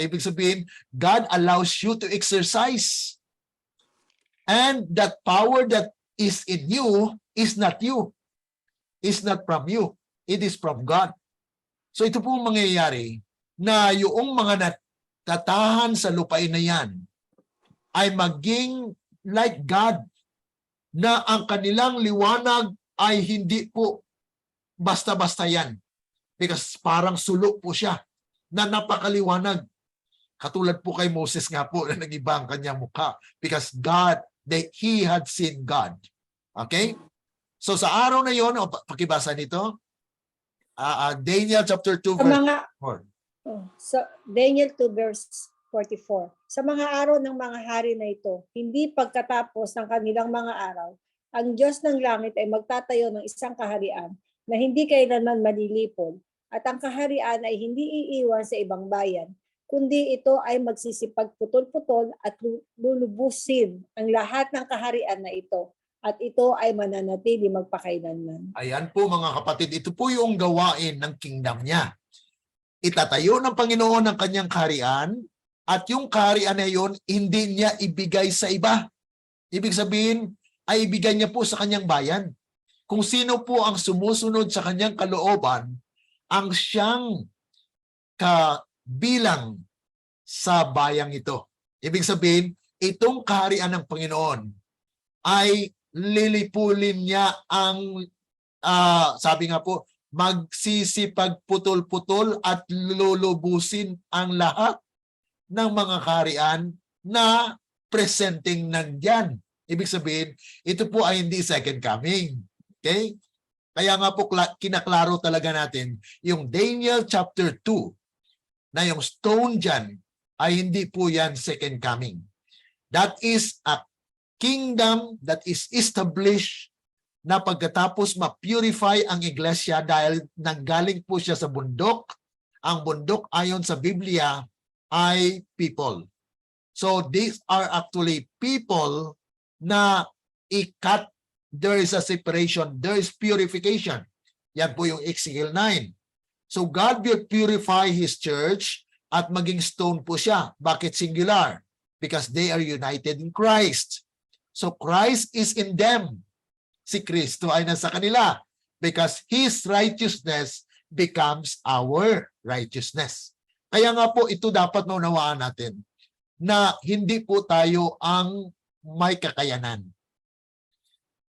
[SPEAKER 1] Ibig sabihin, God allows you to exercise. And that power that is in you is not you. Is not from you. It is from God. So ito pong mangyayari na yung mga natatahan sa lupain na yan ay maging like God na ang kanilang liwanag ay hindi po basta-basta yan. Because parang sulok po siya na napakaliwanag. Katulad po kay Moses nga po na nag-iba ang kanyang mukha. Because he had seen God. Okay? So sa araw na yon, pakibasa nito, Daniel chapter 2 verse 4.
[SPEAKER 3] So Daniel 2 verse 44. Sa mga araw ng mga hari na ito, hindi pagkatapos ng kanilang mga araw, ang Diyos ng langit ay magtatayo ng isang kaharian na hindi kailanman malilipol, at ang kaharian ay hindi iiwan sa ibang bayan, kundi ito ay magsisipagputol-putol at lulubusin ang lahat ng kaharian na ito. At ito ay mananatili magpakailanman.
[SPEAKER 1] Ayan po mga kapatid, ito po yung gawain ng kingdom niya. Itatayo ng Panginoon ang kanyang kaharian At yung kaharian na yun, hindi niya ibigay sa iba. Ibig sabihin, ay ibigay niya po sa kanyang bayan. Kung sino po ang sumusunod sa kanyang kalooban, ang siyang kabilang sa bayang ito. Ibig sabihin, itong kaharian ng Panginoon ay lilipulin niya ang, sabi nga po, magsisipagputol-putol at lulubusin ang lahat ng mga kaharian na presenting nandyan. Ibig sabihin, ito po ay hindi second coming. Okay? Kaya nga po kinaklaro talaga natin yung Daniel chapter 2 na yung stone dyan ay hindi po yan second coming. That is a kingdom that is established na pagkatapos ma-purify ang iglesia dahil nanggaling po siya sa bundok. Ang bundok ayon sa Biblia ay people. So these are actually people na i-cut. There is a separation. There is purification. Yan po yung Ezekiel 9. So God will purify His church at maging stone po siya. Bakit singular? Because they are united in Christ. So Christ is in them. Si Kristo ay nasa kanila. Because His righteousness becomes our righteousness. Kaya nga po ito dapat maunawaan natin na hindi po tayo ang may kakayanan.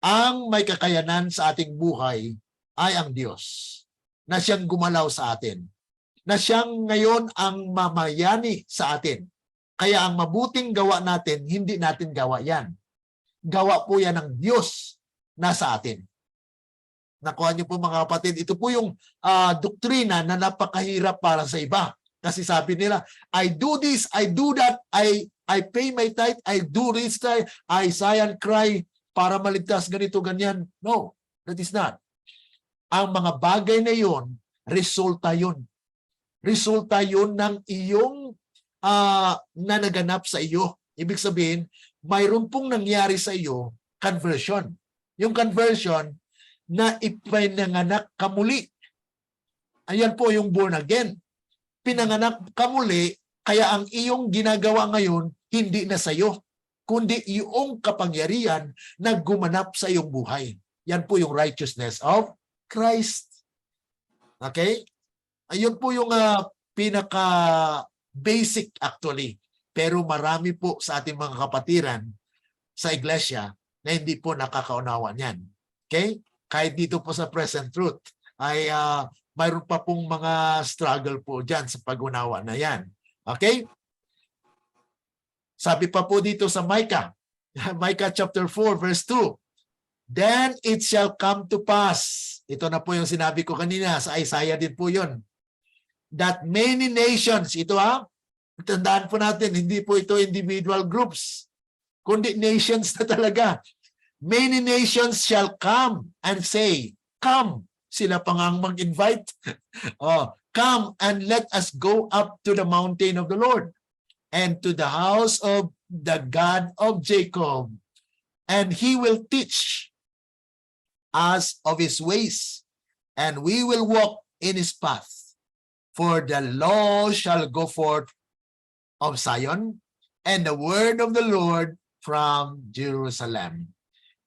[SPEAKER 1] Ang may kakayanan sa ating buhay ay ang Diyos na siyang gumalaw sa atin, na siyang ngayon ang mamayani sa atin. Kaya ang mabuting gawa natin, hindi natin gawa yan. Gawa po yan ng Diyos na sa atin. Nakuha niyo po mga kapatid, ito po yung doktrina na napakahirap para sa iba. Kasi sabi nila, I do this, I do that, I pay my tithe, I do this, I sigh and cry para maligtas ganito, ganyan. No, that is not. Ang mga bagay na yon, resulta yon. Resulta yon ng iyong nanaganap sa iyo. Ibig sabihin, mayroon pong nangyari sa iyo, conversion. Yung conversion na ipinanganak ka muli. Ayan po yung born again. Pinanganak ka muli, kaya ang iyong ginagawa ngayon, hindi na sa iyo, kundi iyong kapangyarihan na gumanap sa iyong buhay. Yan po yung righteousness of Christ. Okay? Ayun po yung pinaka-basic actually. Pero marami po sa ating mga kapatiran sa iglesia na hindi po nakakaunawan yan. Okay? Kahit dito po sa present truth ay mayroon pa pong mga struggle po dyan sa pag-unawa na yan. Okay? Sabi pa po dito sa Micah, Micah chapter 4 verse 2, Then it shall come to pass. Ito na po yung sinabi ko kanina, sa Isaiah din po yun. That many nations, tandaan po natin, hindi po ito individual groups, kundi nations na talaga. Many nations shall come and say, Come. Sila pa nga mag-invite. Come and let us go up to the mountain of the Lord and to the house of the God of Jacob. And He will teach us of His ways, and we will walk in His path. For the law shall go forth of Zion, and the word of the Lord from Jerusalem.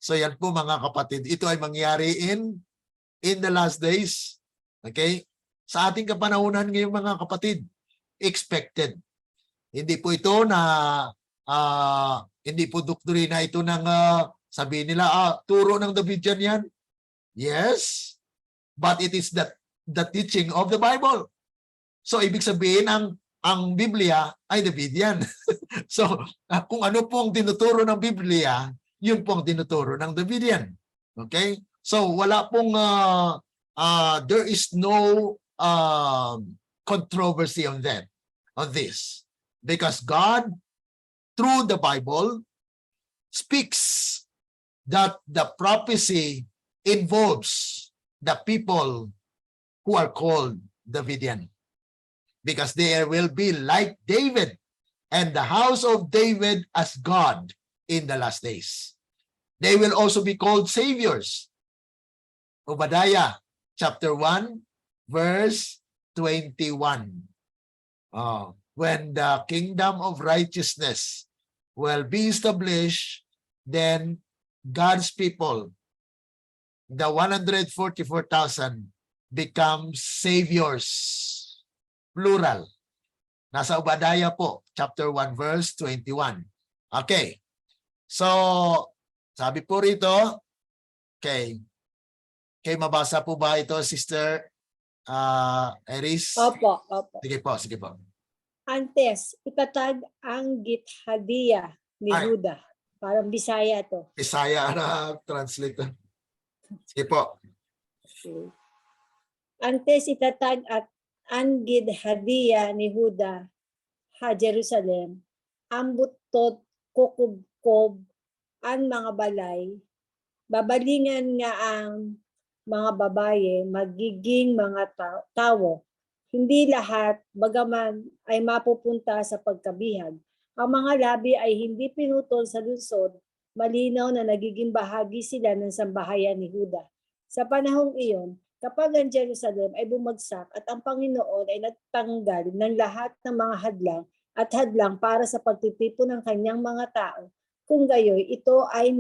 [SPEAKER 1] So yan po mga kapatid, ito ay mangyari in the last days. Okay? Sa ating kapanahunan ngayong mga kapatid, expected. Hindi po ito na hindi po doktrina ito ng sabihin nila, turo ng Davidian yan. Yes, but it is the teaching of the Bible. So ibig sabihin ang Biblia ay Davidian. So kung ano pong tinuturo ng Biblia, yun pong tinuturo ng Davidian. Okay? So wala pong there is no controversy on that, on this. Because God, through the Bible, speaks that the prophecy involves the people who are called Davidian. Because they will be like David and the house of David as God in the last days. They will also be called saviors. Obadiah chapter 1 verse 21. when the kingdom of righteousness will be established, then God's people, the 144,000, become saviors. Plural. Nasa Obadiah po, chapter 1, verse 21. Okay. So, sabi po rito, okay, mabasa po ba ito, Sister Eris?
[SPEAKER 3] Opo.
[SPEAKER 1] Sige po.
[SPEAKER 3] Antes, itatag ang Githadiya ni
[SPEAKER 1] Ay.
[SPEAKER 3] Huda. Parang Bisaya to.
[SPEAKER 1] Isaya na translate. Sige po.
[SPEAKER 3] Antes itatag at ang Githadiya ni Huda ha Jerusalem, ang butot kukubkob ang mga balay, babalingan nga ang mga babaye, magiging mga tawo. Hindi lahat, bagaman ay mapupunta sa pagkabihag. Ang mga labi ay hindi pinutol sa lungsod, malinaw na nagiging bahagi sila ng sambahayan ni Huda. Sa panahong iyon, kapag ang Jerusalem ay bumagsak at ang Panginoon ay nagtanggal ng lahat ng mga hadlang para sa pagtitipon ng kanyang mga tao, kung gayoy, ito ay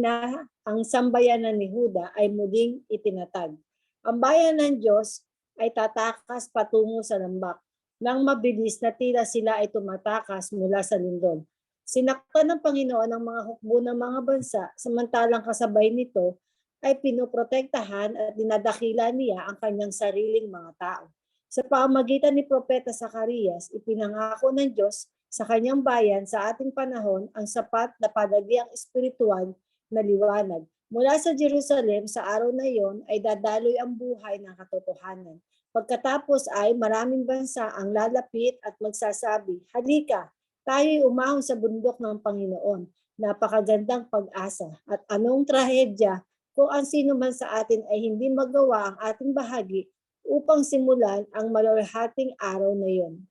[SPEAKER 3] ang sambayanan ni Huda ay muling itinatag. Ang bayan ng Diyos ay tatakas patungo sa lambak. Nang mabilis na tila sila ay tumatakas mula sa lindol. Sinaktan ng Panginoon ang mga hukbo ng mga bansa, samantalang kasabay nito ay pinoprotektahan at dinadakila niya ang kanyang sariling mga tao. Sa pamamagitan ni Propeta Zacarias, ipinangako ng Diyos sa kanyang bayan sa ating panahon ang sapat na padagiang espiritual na liwanag. Mula sa Jerusalem sa araw na iyon ay dadaloy ang buhay ng katotohanan. Pagkatapos ay maraming bansa ang lalapit at magsasabi, halika, tayo'y umahon sa bundok ng Panginoon. Napakagandang pag-asa. At anong trahedya kung ang sino man sa atin ay hindi magawa ang ating bahagi upang simulan ang maluwalhating araw na iyon.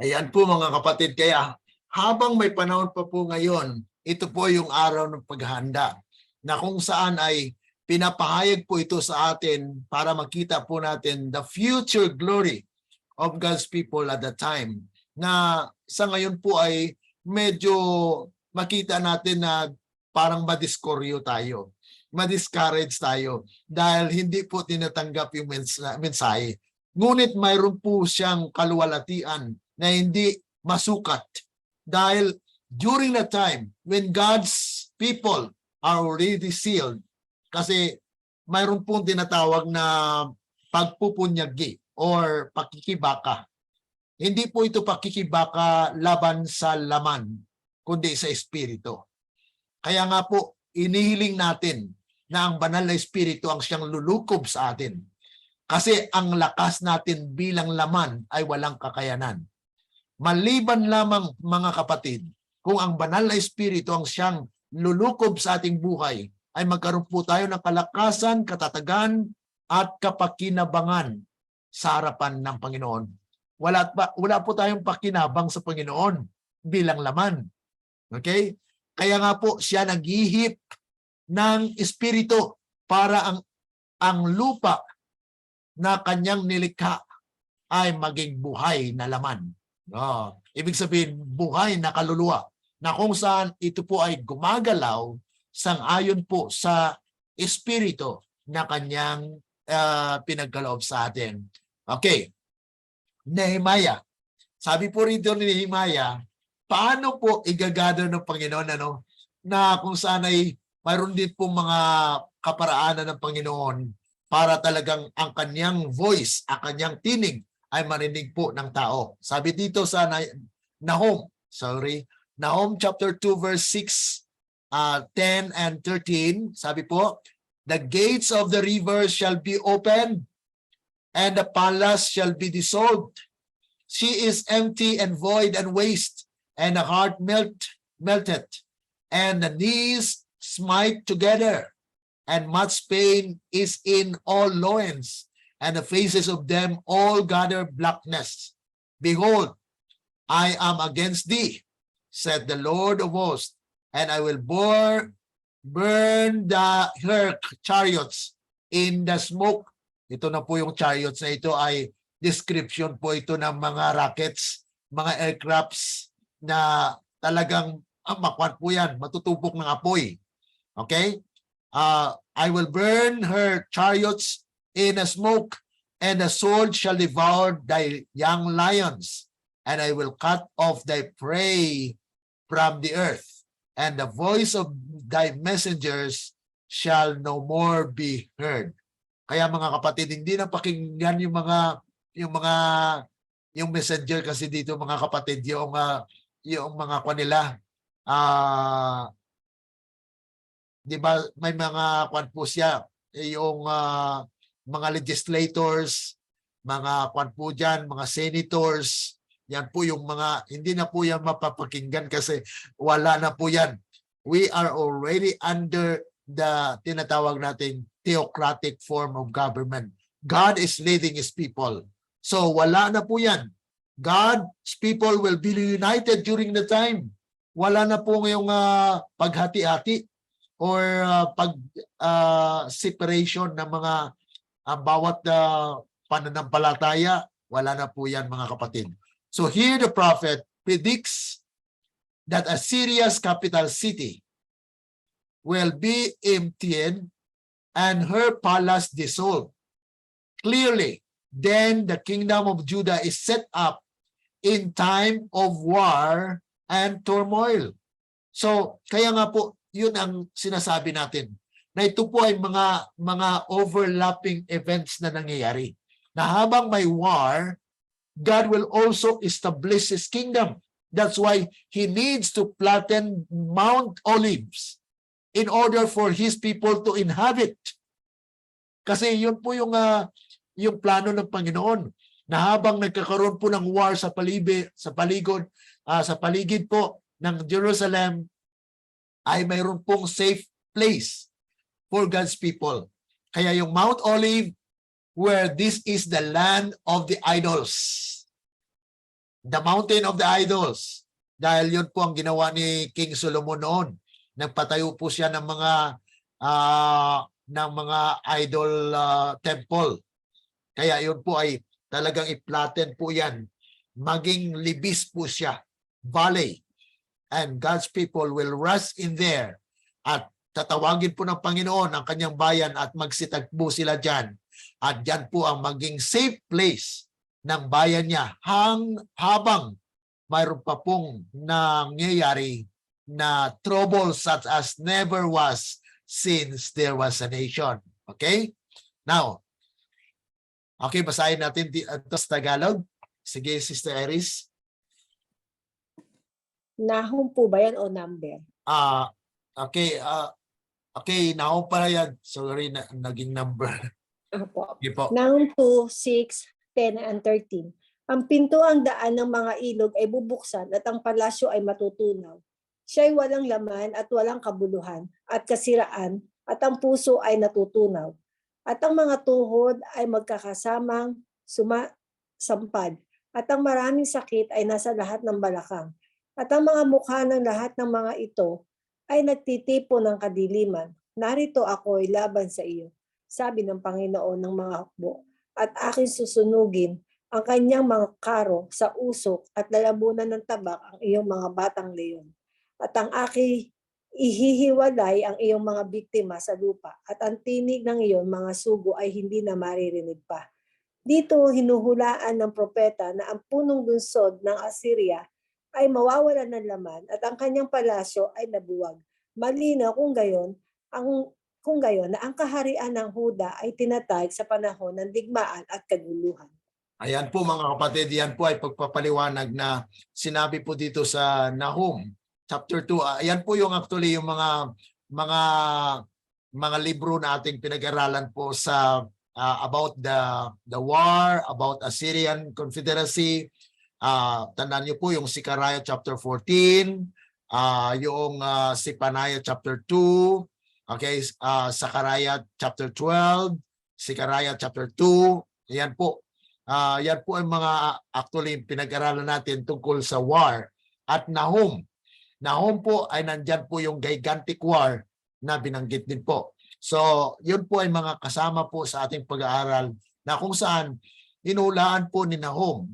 [SPEAKER 1] Ayan po mga kapatid, kaya habang may panahon pa po ngayon, ito po yung araw ng paghahanda na kung saan ay pinapahayag po ito sa atin para makita po natin the future glory of God's people at the time. Na sa ngayon po ay medyo makita natin na parang madiskoryo tayo, madiscourage tayo dahil hindi po tinatanggap yung mensahe. Ngunit mayroon po siyang kaluwalhatian na hindi masukat dahil during the time when God's people are already sealed, kasi mayroon pong tinatawag na pagpupunyagi or pakikibaka. Hindi po ito pakikibaka laban sa laman, kundi sa espiritu. Kaya nga po, inihiling natin na ang banal na espiritu ang siyang lulukob sa atin. Kasi ang lakas natin bilang laman ay walang kakayanan. Maliban lamang mga kapatid, kung ang banal na espiritu ang siyang lulukob sa ating buhay, ay magkaroon po tayo ng kalakasan, katatagan, at kapakinabangan sa harapan ng Panginoon. Wala po tayong pakinabang sa Panginoon bilang laman. Okay? Kaya nga po siya naghihip ng espiritu para ang lupa na kanyang nilikha ay maging buhay na laman. Ibig sabihin, buhay na kaluluwa na kung saan ito po ay gumagalaw sang-ayon po sa espiritu na kanyang pinagkaloob sa atin. Okay. Nehemiah. Sabi po rito ni Nehemiah, paano po igagather ng Panginoon na kung saan ay mayroon din po mga kaparaanan ng Panginoon para talagang ang kanyang voice, ang kanyang tinig ay marinig po ng tao. Sabi dito sa Nahum chapter 2 verse 6, 10 and 13, sabi po, the gates of the river shall be opened and the palace shall be dissolved. She is empty and void and waste, and the heart melted, and the knees smite together, and much pain is in all loins, and the faces of them all gather blackness. Behold, I am against thee, said the Lord of hosts, and I will burn her chariots in the smoke. Ito na po yung chariots na ito ay description po ito ng mga rockets mga aircrafts na talagang makwan po yan, matutupok ng apoy. Okay? I will burn her chariots in a smoke, and the sword shall devour thy young lions, and I will cut off thy prey from the earth, and the voice of thy messengers shall no more be heard. Kaya mga kapatid, hindi na pakinggan yung messenger kasi dito mga kapatid, yung mga kanila, di ba may mga kwan po siya, yung mga legislators, mga kwan po dyan, mga senators, yan po yung mga, hindi na po yan mapapakinggan kasi wala na po yan. We are already under the tinatawag nating theocratic form of government. God is leading His people. So wala na po yan. God's people will be united during the time. Wala na po ngayong paghati-hati or separation ng mga bawat pananampalataya. Wala na po yan mga kapatid. So here the prophet predicts that Assyria's capital city will be emptied and her palace dissolved. Clearly, then the kingdom of Judah is set up in time of war and turmoil. So, kaya nga po, yun ang sinasabi natin, na ito po ay mga overlapping events na nangyayari. Na habang may war, God will also establish His kingdom. That's why He needs to flatten Mount Olives in order for His people to inhabit. Kasi yun po yung plano ng Panginoon, na habang nagkakaroon po ng war sa paligid po ng Jerusalem, ay mayroon pong safe place for God's people. Kaya yung Mount Olive, where this is the land of the idols. The mountain of the idols. Dahil yun po ang ginawa ni King Solomon noon. Nagpatayo po siya ng mga idol temple. Kaya yun po ay talagang i-flatten po yan. Maging libis po siya. Valley. And God's people will rush in there. At tatawagin po ng Panginoon ang kanyang bayan at magsitagpo sila dyan. At dyan po ang maging safe place ng bayan niya habang mayroon pa pong nangyayari na trouble such as never was since there was a nation. Okay? Now, okay, basahin natin ito sa Tagalog. Sige, Sister Iris.
[SPEAKER 3] Nahum po ba yan o number?
[SPEAKER 1] Okay, Nahum pala yan. Sorry, naging number.
[SPEAKER 3] Apo.
[SPEAKER 1] Okay po.
[SPEAKER 3] Nahum 2, 6, 10, and 13. Ang pinto ang daan ng mga ilog ay bubuksan at ang palasyo ay matutunaw. Siya'y walang laman at walang kabuluhan at kasiraan at ang puso ay natutunaw. At ang mga tuhod ay magkakasamang sampad at ang maraming sakit ay nasa lahat ng balakang. At ang mga mukha ng lahat ng mga ito ay nagtitipo ng kadiliman. Narito ako'y laban sa iyo, sabi ng Panginoon ng mga hukbo, at aking susunugin ang kanyang mga karo sa usok at lalamunan ng tabak ang iyong mga batang leon. At ang aking ihihiwalay ang iyong mga biktima sa lupa at ang tinig ng iyong mga sugo ay hindi na maririnig pa. Dito hinuhulaan ng propeta na ang punong lungsod ng Assyria ay mawawalan ng laman at ang kanyang palasyo ay nabuwag. Malinaw kung gayon na ang kaharian ng Huda ay tinatag sa panahon ng digmaan at kaguluhan.
[SPEAKER 1] Ayan po mga kapatid, yan po ay pagpapaliwanag na sinabi po dito sa Nahum chapter 2. Ayan po yung actually yung mga libro na ating pinag-aralan po sa about the war, about Assyrian Confederacy. Tandaan niyo po yung Zechariah chapter 14, yung Zephaniah chapter 2, okay, Zechariah chapter 12, Zechariah chapter 2. Ayan po. Yan po ang mga actually pinag-aralan natin tungkol sa war. At Nahum po ay nandyan po yung gigantic war na binanggit din po. So yun po ay mga kasama po sa ating pag-aaral na kung saan inulaan po ni Nahum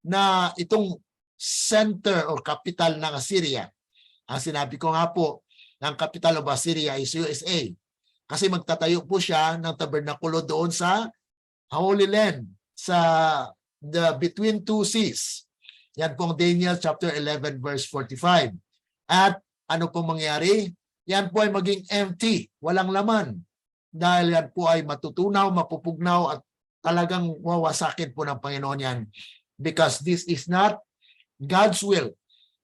[SPEAKER 1] na itong center or capital ng Assyria. Ang sinabi ko nga po, ng capital of Assyria is USA. Kasi magtatayo po siya ng tabernakulo doon sa Holy Land, sa between two seas. Yan pong Daniel chapter 11 verse 45. At ano pong mangyari? Yan po ay maging empty, walang laman. Dahil yan po ay matutunaw, mapupugnaw at talagang wawasakin po ng Panginoon yan. Because this is not God's will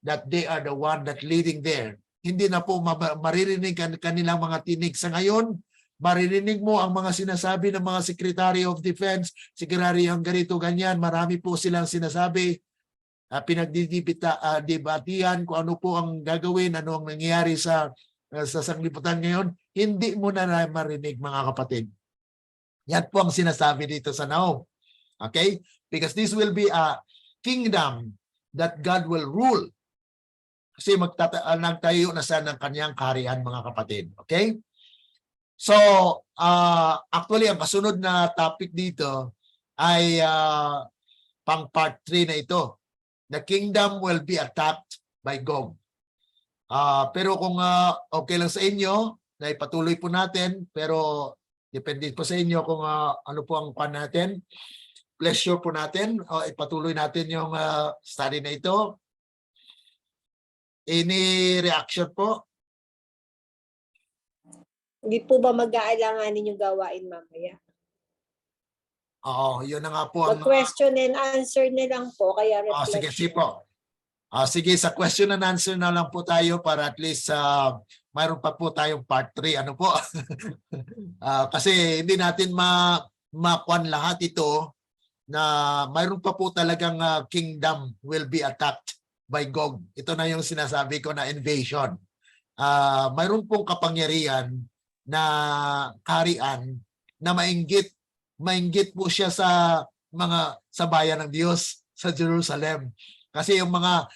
[SPEAKER 1] that they are the one that leading there. Hindi na po maririnig kanilang mga tinig sa ngayon. Maririnig mo ang mga sinasabi ng mga Secretary of Defense, Secretary ang ganito, ganyan. Marami po silang sinasabi. Pinagdidibatihan kung ano po ang gagawin, ano ang nangyayari sa sanglibutan ngayon. Hindi mo na marinig, mga kapatid. Yan po ang sinasabi dito sa Nahum. Okay? Because this will be a kingdom that God will rule. Kasi nagtayo na siya ng kanyang kaharian, mga kapatid. Okay? So, actually, ang kasunod na topic dito ay pang part 3 na ito. The kingdom will be attacked by Gog. Pero kung okay lang sa inyo, na ipatuloy po natin, pero depende po sa inyo kung ano po ang pan natin. Pleasure po natin, ipatuloy natin yung study na ito. Any reaction po?
[SPEAKER 3] Hindi po ba mag-aalanganin yung gawain mamaya?
[SPEAKER 1] Oo, yun na nga po ang...
[SPEAKER 3] Mag-question and answer na lang po, kaya
[SPEAKER 1] sige,
[SPEAKER 3] reflection.
[SPEAKER 1] sige po. Sige, sa question and answer na lang po tayo para at least mayroon pa po tayong part 3. Ano po? Kasi hindi natin makuan lahat ito na mayroon pa po talagang kingdom will be attacked by Gog. Ito na yung sinasabi ko na invasion. Mayroon pong kapangyarihan na kaharian na mainggit po siya sa bayan ng Diyos sa Jerusalem. Kasi yung mga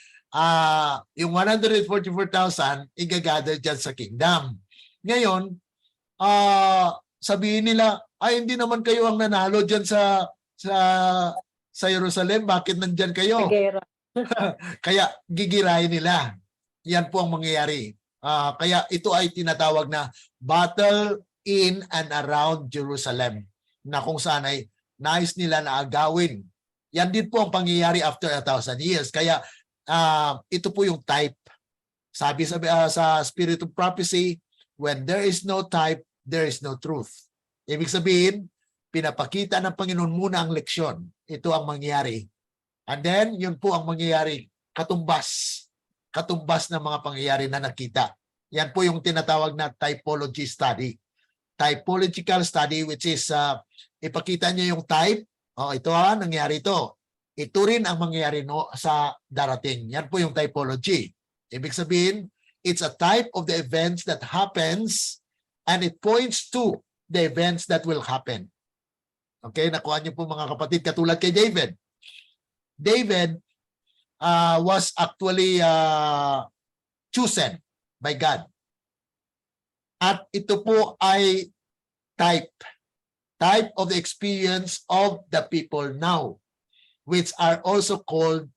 [SPEAKER 1] yung 144,000 igagather dyan sa kingdom. Ngayon, sabihin nila, ay hindi naman kayo ang nanalo dyan sa Jerusalem, bakit nandyan kayo?
[SPEAKER 3] Gera.
[SPEAKER 1] Kaya gigirahin nila. Yan po ang mangyayari. Kaya ito ay tinatawag na battle in and around Jerusalem, na kung saan ay nais nila na agawin. Yan din po ang pangyayari after 1,000 years. Kaya ito po yung type. Sabi sa Spirit of Prophecy, when there is no type, there is no truth. Ibig sabihin, pinapakita ng Panginoon muna ang leksyon. Ito ang mangyayari. And then, yun po ang mangyayari, katumbas ng mga pangyayari na nakita. Yan po yung tinatawag na typology study. Typological study, which is ipakita niya yung type. Ito nangyari ito. Ito rin ang mangyayari sa darating. Yan po yung typology. Ibig sabihin, it's a type of the events that happens and it points to the events that will happen. Okay, nakuha niyo po mga kapatid, katulad kay David. David was actually chosen by God. At ito po ay type of the experience of the people now, which are also called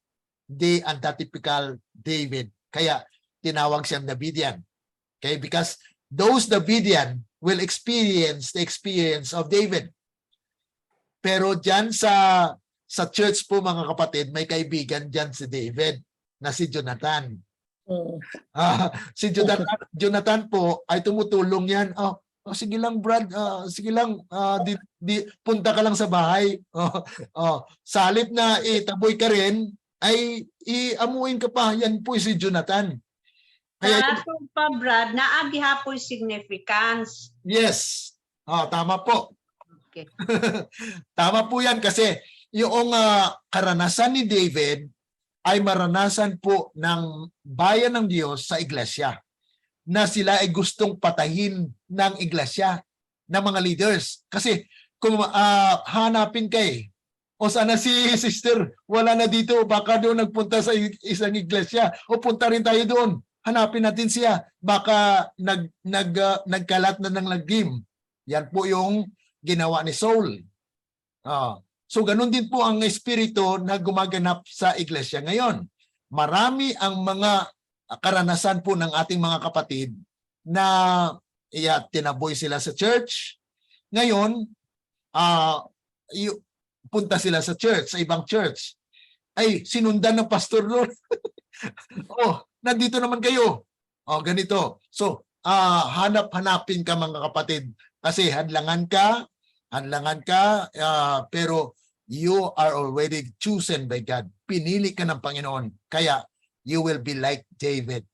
[SPEAKER 1] the antitypical David. Kaya tinawag siyang Davidian. Okay, because those Davidian will experience the experience of David. Pero dyan sa church po mga kapatid, may kaibigan dyan si David na si Jonathan. Si Jonathan po ay tumutulong yan. Sige lang Brad, sige lang, punta ka lang sa bahay. Sa halip na itaboy ka rin, ay iamuin ka pa. Yan po si Jonathan. Kaya,
[SPEAKER 2] pa Brad, naagi hapoy significance.
[SPEAKER 1] yes, tama po.
[SPEAKER 2] Okay.
[SPEAKER 1] Tama po yan kasi yung karanasan ni David ay maranasan po ng bayan ng Diyos sa iglesia, na sila ay gustong patahin ng iglesia, ng mga leaders. Kasi kung hanapin kay, o sana si sister wala na dito, baka doon nagpunta sa isang iglesia, o punta rin tayo doon, hanapin natin siya, baka nagkalat na ng lagim. Yan po yung ginawa ni Saul. So ganun din po ang espiritu na gumaganap sa iglesia ngayon. marami ang mga karanasan po ng ating mga kapatid na tinaboy sila sa church. Ngayon, punta sila sa church, sa ibang church. Ay, sinundan ng pastor doon. Oh, nandito naman kayo. Oh, ganito. So, hanap-hanapin ka mga kapatid. Kasi hadlangan ka, pero you are already chosen by God. Pinili ka ng Panginoon. Kaya, you will be like David.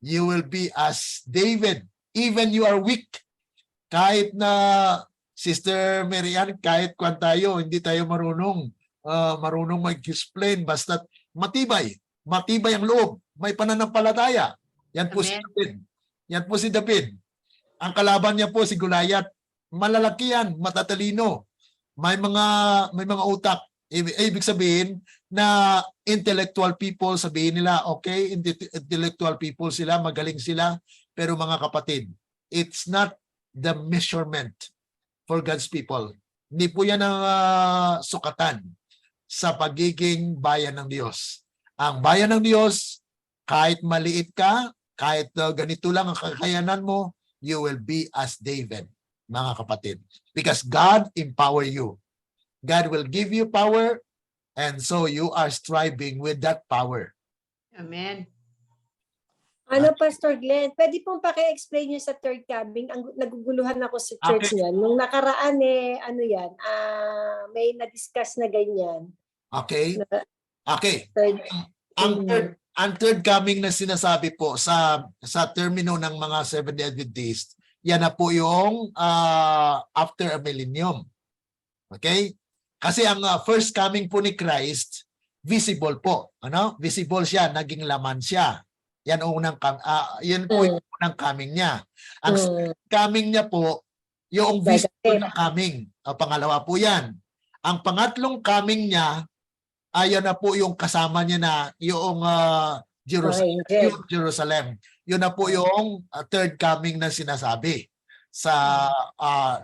[SPEAKER 1] You will be as David. Even you are weak. Kahit na, Sister Marian, kahit kwan tayo, hindi tayo marunong mag-explain. Basta matibay. Matibay ang loob. May pananampalataya. Yan po si
[SPEAKER 2] Amen.
[SPEAKER 1] David. Yan po si David. Ang kalaban niya po si Goliath. Malalaki yan, matatalino. May mga utak. Ibig sabihin na intellectual people, sabihin nila, okay, intellectual people sila, magaling sila, pero mga kapatid, it's not the measurement for God's people. Hindi po yan ang sukatan sa pagiging bayan ng Diyos. Ang bayan ng Diyos, kahit maliit ka, kahit ganito lang ang kakayanan mo, you will be as David, mga kapatid. Because God empower you. God will give you power, and so you are striving with that power.
[SPEAKER 2] Amen.
[SPEAKER 3] Pastor Glenn, pwede pong paki-explain niyo sa third coming? Naguguluhan ako sa church niyan. Nung nakaraan may na-discuss na ganyan.
[SPEAKER 1] Okay?
[SPEAKER 3] Na-
[SPEAKER 1] Okay.
[SPEAKER 3] Third,
[SPEAKER 1] Ang third coming na sinasabi po sa termino ng mga Seventh-day Adventist, yan na po yung after a millennium. Okay? Kasi ang first coming po ni Christ, visible po. Visible siya, naging laman siya. Yan yan po yung unang coming niya. Ang second coming niya po, yung visible na coming. Pangalawa po yan. Ang pangatlong coming niya, ayan na po yung kasama niya na yung Jerusalem. Yun na po yung third coming na sinasabi sa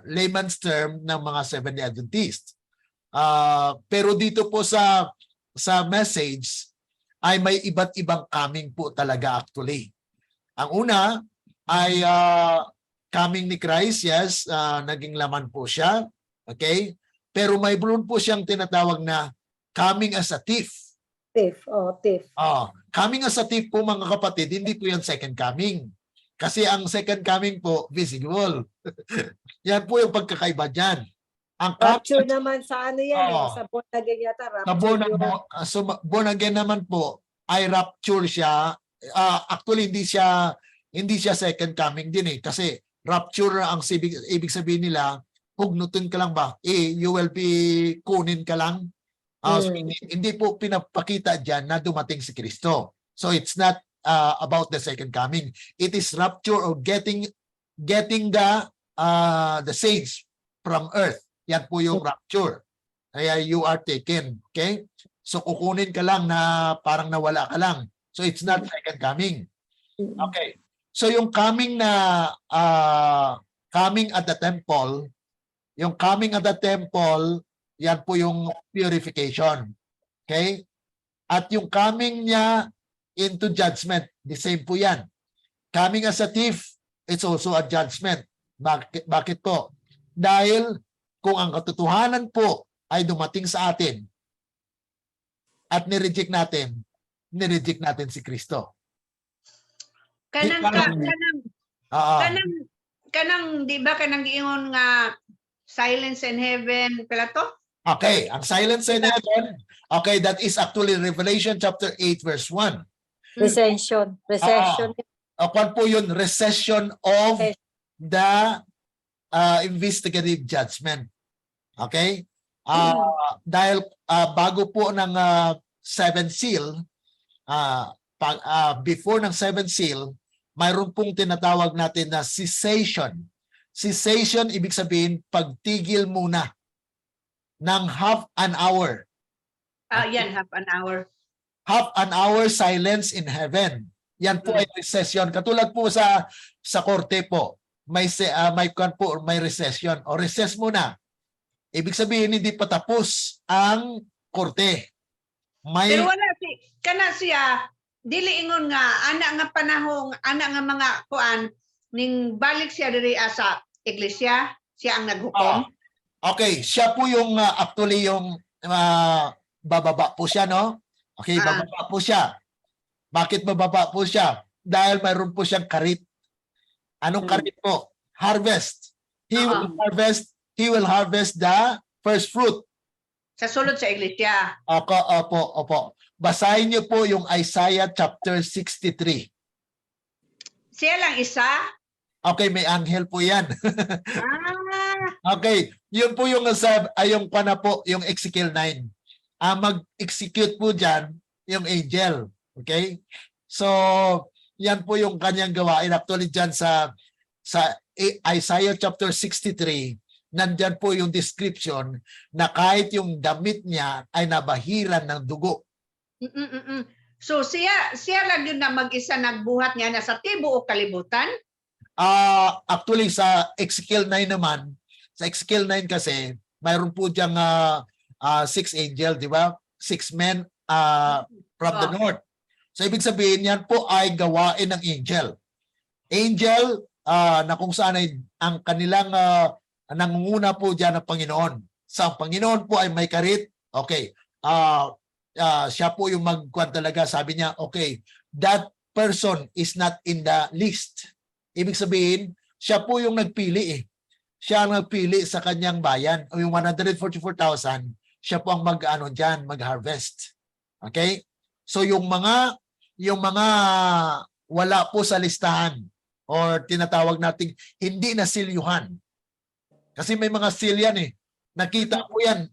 [SPEAKER 1] layman's term ng mga Seventh-day Adventist. Pero dito po sa message ay may iba't ibang coming po talaga actually. Ang una ay coming ni Christ, yes, naging laman po siya. Okay? Pero may broon po siyang tinatawag na coming as a thief.
[SPEAKER 3] thief.
[SPEAKER 1] Coming as a thief po mga kapatid, hindi po yan second coming. Kasi ang second coming po, visible. Yan po yung pagkakaiba dyan. Ang
[SPEAKER 3] Rapture naman sa sa born again yata.
[SPEAKER 1] Sa born again naman po, ay rapture siya. Actually, hindi siya second coming din eh. Kasi rapture ang ibig sabihin nila, hugnutin ka lang ba? You will be kunin ka lang. So hindi po pinapakita dyan na dumating si Kristo. So it's not about the second coming. It is rapture or getting the saints from earth. Yan po yung rapture. Kaya you are taken. Okay? So kukunin ka lang na parang nawala ka lang. So it's not second coming. Okay. So yung coming coming at the temple, yan po yung purification. Okay? At yung coming niya into judgment, the same po yan. Coming as a thief, it's also a judgment. Bakit po? Dahil kung ang katotohanan po ay dumating sa atin at nireject natin si Kristo.
[SPEAKER 2] Kanang di ba kanang giingon nga silence in heaven pala to?
[SPEAKER 1] Okay, ang silence in heaven, okay, that is actually Revelation chapter 8 verse 1.
[SPEAKER 3] Recession.
[SPEAKER 1] Kwan po yun, recession of the investigative judgment. Okay? Dahil bago po ng seventh seal, before ng seventh seal, mayroon pong tinatawag natin na cessation. Cessation, ibig sabihin, pagtigil muna ng half an hour.
[SPEAKER 2] Yan, half an hour.
[SPEAKER 1] Half an hour silence in heaven. Yan po ay recession. Katulad po sa korte po, may recession o recess muna. Ibig sabihin, hindi pa tapos ang korte.
[SPEAKER 2] Pero wala siya dili ingon nga ana nga panahon, ana nga mga kuan ning balik siya diri sa iglesia, siya ang naghukom.
[SPEAKER 1] Okay, siya po yung actually yung bababa po siya, no? Okay, bababa po siya. Bakit bababa po siya? Dahil mayroon po siyang karit. Anong karit po? Harvest. He will harvest the first fruit.
[SPEAKER 2] Sa sulod sa iglesia.
[SPEAKER 1] Opo. Basahin niyo po yung Isaiah chapter 63.
[SPEAKER 2] Siya lang isa?
[SPEAKER 1] Okay, may anghel po yan.
[SPEAKER 2] Ah,
[SPEAKER 1] Okay, yun po yung yung pana po, yung Ezekiel 9. Mag-execute po dyan yung angel. Okay? So, yan po yung kanyang gawain. Actually dyan sa Isaiah chapter 63, nandyan po yung description na kahit yung damit niya ay nabahiran ng dugo.
[SPEAKER 2] So siya lang yun na mag-isa nagbuhat niya na sa tibuok kalibutan?
[SPEAKER 1] Actually sa Ezekiel 9 naman, sa Ezekiel 9 kasi mayroon po diyang 6 angel, di ba? 6 men from the north. So ibig sabihin yan po ay gawain ng angel. Angel na kung saan ay ang kanilang nangunguna po diyan ng Panginoon. Sa Panginoon po ay may karit. Okay. Siya po yung magkuhan talaga. Sabi niya, okay, that person is not in the list. Ibig sabihin, siya po yung nagpili eh. Siya ang nagpili sa kanyang bayan. O yung 144,000, siya po ang mag-harvest. Okay? So yung mga wala po sa listahan or tinatawag nating hindi na silyuhan. Kasi may mga seal yan eh. Nakita po yan.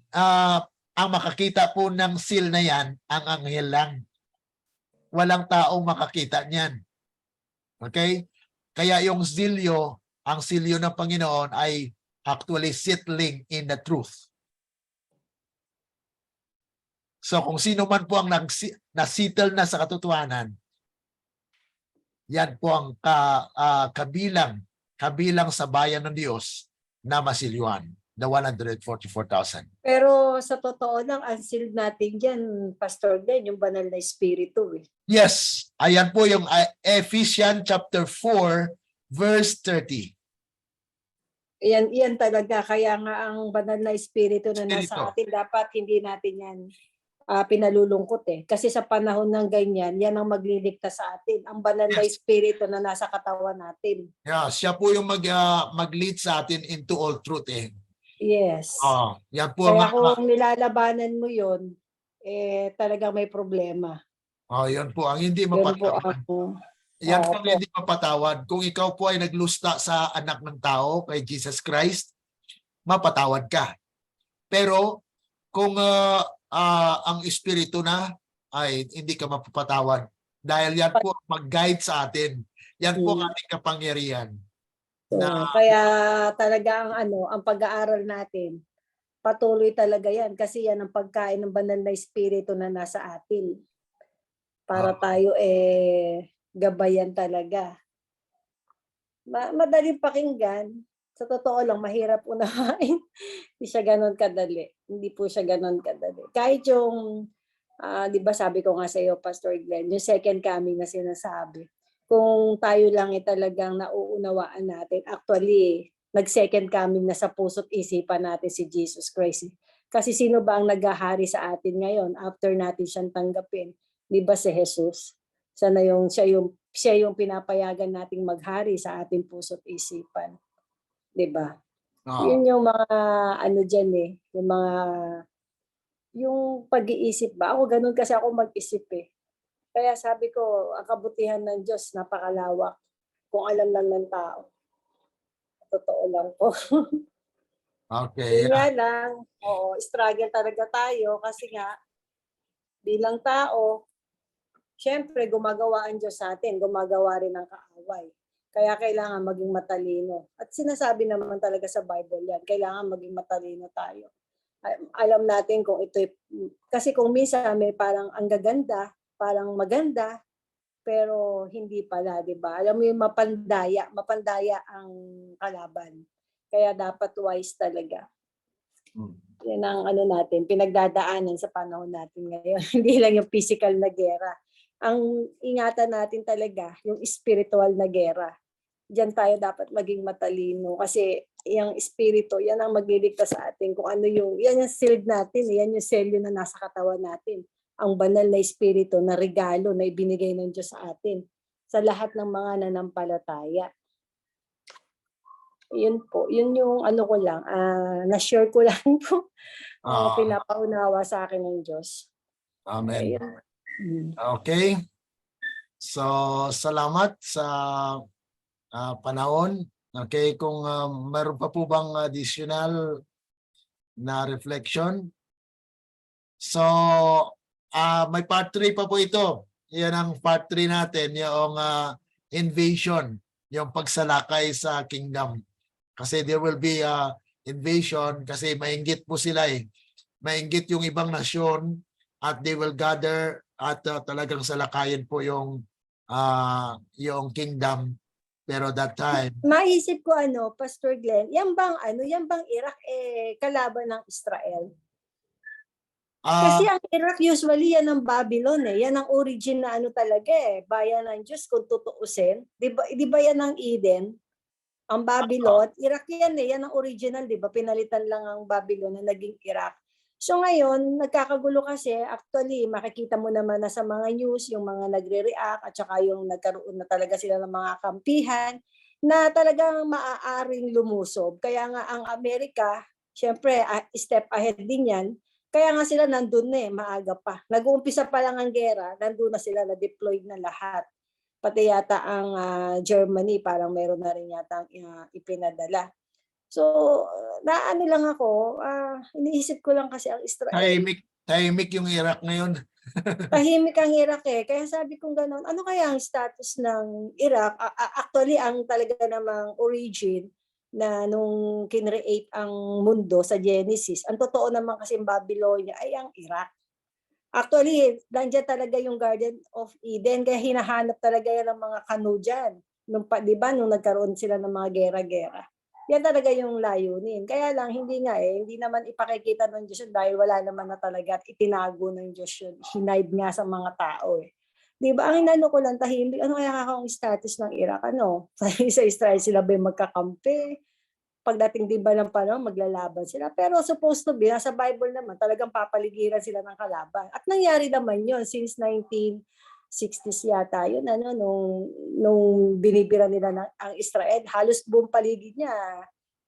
[SPEAKER 1] Ang makakita po ng seal na yan, ang anghel lang. Walang taong makakita niyan. Okay? Kaya yung silyo, ang silyo ng Panginoon ay actually settling in the truth. So kung sino man po ang nasettle na sa katotohanan, yan po ang kabilang sa bayan ng Diyos na masilyuhan, the 144,000.
[SPEAKER 3] Pero sa totoo lang, ang sealed natin dyan, Pastor Glenn, yung banal na espiritu eh.
[SPEAKER 1] Yes, ayan po yung Ephesians chapter 4 verse 30.
[SPEAKER 3] Yan talaga. Kaya nga ang banal na espiritu na
[SPEAKER 1] Espiritu.
[SPEAKER 3] nasa atin, dapat hindi natin yan pinalulungkot eh. Kasi sa panahon ng ganyan, yan ang magliligtas sa atin. Ang banal na espiritu na nasa katawan natin.
[SPEAKER 1] Yeah, siya po yung mag-lead sa atin into all truth eh.
[SPEAKER 3] Yes.
[SPEAKER 1] Yan po.
[SPEAKER 3] Kaya kung nilalabanan mo yun, talagang may problema.
[SPEAKER 1] Yan po ang hindi
[SPEAKER 3] Yun po
[SPEAKER 1] mapatawad. Yan po ang hindi mapatawad. Kung ikaw po ay naglusta sa anak ng tao, kay Jesus Christ, mapatawad ka. Pero kung ang espiritu na ay hindi ka mapapatawad dahil yan po mag-guide sa atin. Yan po ang ating kapangyarihan.
[SPEAKER 3] Kaya talaga ang pag-aaral natin, patuloy talaga yan kasi yan ang pagkain ng banal na espiritu na nasa atin. Para tayo gabayan talaga. Madaling pakinggan. Sa totoo lang, mahirap unawain. Hindi siya ganon kadali. Hindi po siya ganon kadali. Kahit yung, di ba sabi ko nga sa iyo, Pastor Glenn, yung second coming na sinasabi, kung tayo lang talagang nauunawaan natin, actually, nag-second coming na sa puso't isipan natin si Jesus Christ. Kasi sino ba ang naghahari sa atin ngayon after natin siyang tanggapin? Di ba si Jesus? Siya yung pinapayagan nating maghari sa ating puso't isipan. Diba? Yun yung mga dyan yung pag-iisip ba? Ako ganun kasi ako mag-isip eh. Kaya sabi ko, ang kabutihan ng Diyos napakalawak kung alam lang ng tao. Totoo lang po.
[SPEAKER 1] Okay.
[SPEAKER 3] Yun nga lang, struggle talaga tayo kasi nga bilang tao, syempre gumagawa ang Diyos sa atin, gumagawa rin ng kaaway. Kaya kailangan maging matalino. At sinasabi naman talaga sa Bible yan, kailangan maging matalino tayo. Alam natin kung kasi kung minsan may parang ang gaganda, parang maganda, pero hindi pala, di ba? Alam mo yung mapandaya ang kalaban. Kaya dapat wise talaga. Yan ang natin, pinagdadaanan sa panahon natin ngayon. Hindi lang yung physical na gera. Ang ingatan natin talaga yung spiritual na gera. Diyan tayo dapat maging matalino kasi yung espiritu, yan ang magliligtas sa atin kung ano yung, yan yung shield natin, yan yung selyo na nasa katawan natin. Ang banal na espiritu na regalo na ibinigay ng Diyos sa atin sa lahat ng mga nanampalataya. Yun po, yun yung ano ko lang, na-share ko lang po, pinapaunawa sa akin ng Diyos.
[SPEAKER 1] Amen.
[SPEAKER 3] Ayun. Mm.
[SPEAKER 1] Okay. So, salamat sa panahon. Okay, kung meron pa po bang additional na reflection. So, may part 3 pa po ito. Yan ang part 3 natin, yung invasion, yung pagsalakay sa kingdom. Kasi there will be invasion kasi mainggit po sila eh. Mainggit yung ibang nasyon at they will gather at talagang salakayin po yung kingdom. Pero that time,
[SPEAKER 3] Maisip ko Pastor Glenn, yan bang Iraq kalaban ng Israel? Kasi ang Iraq usually yan ang Babylon eh. Yan ang origin na talaga eh. Bayan ng Diyos kung tutuusin. Di ba yan ang Eden? Ang Babylon, Iraq yan eh. Yan ang original, di ba? Pinalitan lang ang Babylon na naging Iraq. So ngayon, nagkakagulo kasi, actually, makikita mo naman na sa mga news, yung mga nagre-react at saka yung nagkaroon na talaga sila ng mga kampihan na talagang maaaring lumusob. Kaya nga ang Amerika, syempre, step ahead din yan. Kaya nga sila nandun na maaga pa. Nag-uumpisa pa lang ang gera, nandun na sila, na-deployed na lahat. Pati yata ang Germany, parang meron na rin yata ipinadala. So, naano lang ako, iniisip ko lang kasi ang Israel.
[SPEAKER 1] tahimik yung Iraq ngayon.
[SPEAKER 3] Tahimik ang Iraq eh. Kaya sabi kong gano'n, ano kaya ang status ng Iraq? Actually, ang talaga namang origin na nung kinreate ang mundo sa Genesis, ang totoo naman kasi Babylonia ay ang Iraq. Actually, nandiyan talaga yung Garden of Eden, kaya hinahanap talaga yan ng mga kanu dyan. Di ba, nung nagkaroon sila ng mga gera-gera. Yan talaga yung layunin. Kaya lang, hindi naman ipakikita ng Diyos yun dahil wala naman na talaga at itinago ng Diyos yun. Hinide nga sa mga tao eh. Di ba, ang inano ko lang, tahimik, ano kaya kakong status ng Iraq? Sa Israel sila ba yung magkakampi? Pagdating din ba ng panahon, maglalaban sila. Pero supposed to be, nasa Bible naman, talagang papaligiran sila ng kalaban. At nangyari naman yun since 1960s yata yun, nung binibira nila ang Israel. Halos buong paligid niya,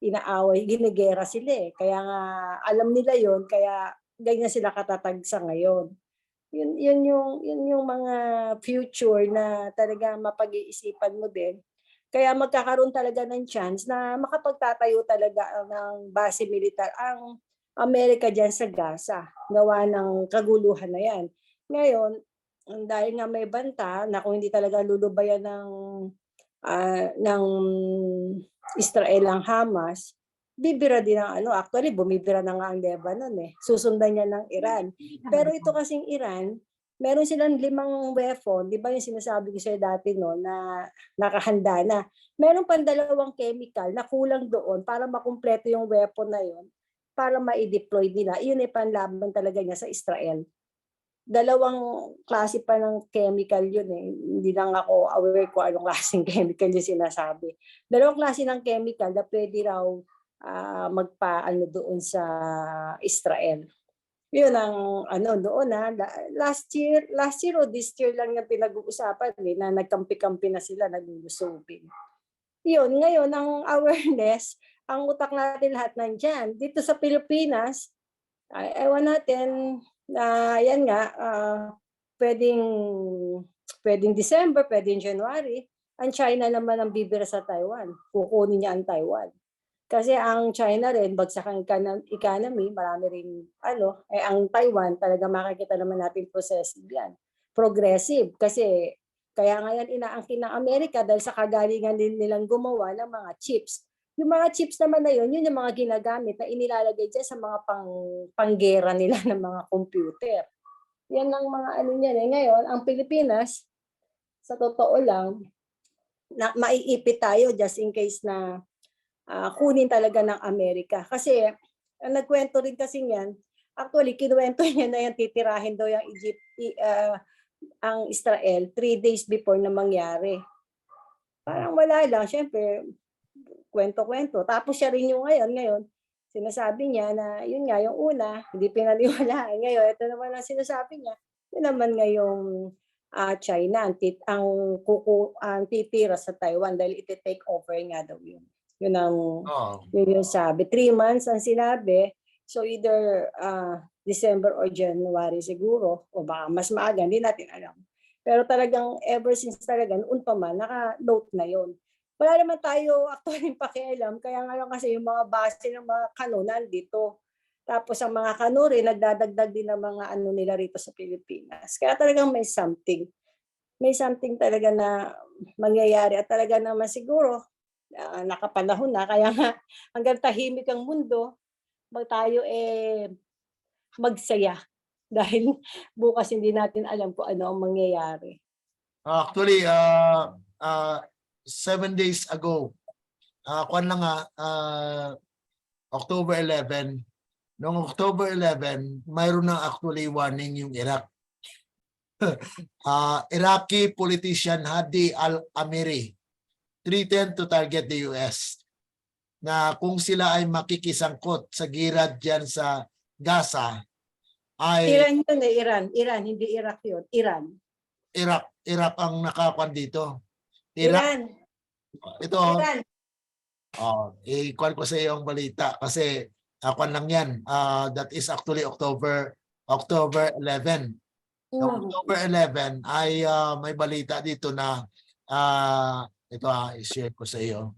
[SPEAKER 3] inaaway, ginigera sila eh. Kaya nga, alam nila yon kaya ganyan sila katatag sa ngayon. Yun yung mga future na talaga mapag-iisipan mo din. Kaya magkakaroon talaga ng chance na makapagtatayo talaga ng base militar ang Amerika dyan sa Gaza. Gawa ng kaguluhan na yan. Ngayon, dahil nga may banta na kung hindi talaga lulubayan ng Israel ang Hamas, bibira din ang actually bumibira na nga ang Lebanon eh. Susundan niya ng Iran. Pero ito kasing Iran, meron silang 5 weapon, di ba yung sinasabi ko sa'yo dati na nakahanda na. Meron pang 2 chemical na kulang doon para makumpleto yung weapon na yon para ma-deploy nila. Iyon ay panlaban talaga niya sa Israel. 2 klase pa ng chemical yun eh. Hindi lang ako aware kung anong klaseng chemical yung sinasabi. 2 klase ng chemical na pwede raw magpaano doon sa Israel. Yun ang doon last year o this year lang yung pinag-uusapan na nagkampi-kampi na sila, naglulusubin. Yun, ngayon ang awareness, ang utak natin lahat nandyan. Dito sa Pilipinas, ewan natin na yan nga, pwedeng December, pwedeng January, ang China naman ang bibira sa Taiwan. Kukunin niya ang Taiwan. Kasi ang China rin, bagsak ang economy, marami rin, ang Taiwan, talaga makikita naman natin progressive. Kasi, kaya ngayon inaangkin ng Amerika dahil sa kagalingan din nilang gumawa ng mga chips. Yung mga chips naman na yun yung mga ginagamit na inilalagay dyan sa mga panggera nila ng mga computer. Yan ang mga niyan. Ngayon, ang Pilipinas, sa totoo lang, na maiipit tayo just in case na kunin talaga ng Amerika. Kasi, nagkwento rin kasi yan, actually, kinuwento niya na yan, titirahin daw yung ang Israel 3 days before na mangyari. Parang wala lang, syempre, kwento-kwento. Tapos siya rin yung ngayon, sinasabi niya na yun nga, yung una, hindi pinaniwalaan. Ngayon, ito naman ang sinasabi niya, yun naman ngayong China, ang titira sa Taiwan dahil iti-take over nga daw yun. Yun
[SPEAKER 1] Oh.
[SPEAKER 3] yung sabi. 3 months ang sinabi. So either December or January siguro, o baka mas maaga, hindi natin alam. Pero talagang ever since talaga, noon pa man, naka-note na yun. Wala naman tayo actually pakialam, kaya nga lang kasi yung mga base ng mga kano nandito. Tapos ang mga kano rin, nagdadagdag din ng mga ano nila rito sa Pilipinas. Kaya talagang may something. May something talaga na mangyayari at talaga naman siguro, nakapanahon na. Kaya nga, hanggang tahimik ang mundo, tayo magsaya. Dahil bukas hindi natin alam kung ano ang mangyayari.
[SPEAKER 1] Actually, 7 days ago, kuwan lang October 11, noong October 11, mayroon na actually warning yung Iraq. Iraqi politician Hadi al-Amiri threatened to target the US na kung sila ay makikisangkot sa gilad dyan sa Gaza ay
[SPEAKER 3] Iran yun Iran, hindi Iraq yun.
[SPEAKER 1] Iraq ang nakakuan dito.
[SPEAKER 3] Iran.
[SPEAKER 1] Ito, i-call ko sa iyo ang balita kasi kuan lang yan. That is actually October 11. October 11 ay may balita dito na ito i-share ko sa iyo.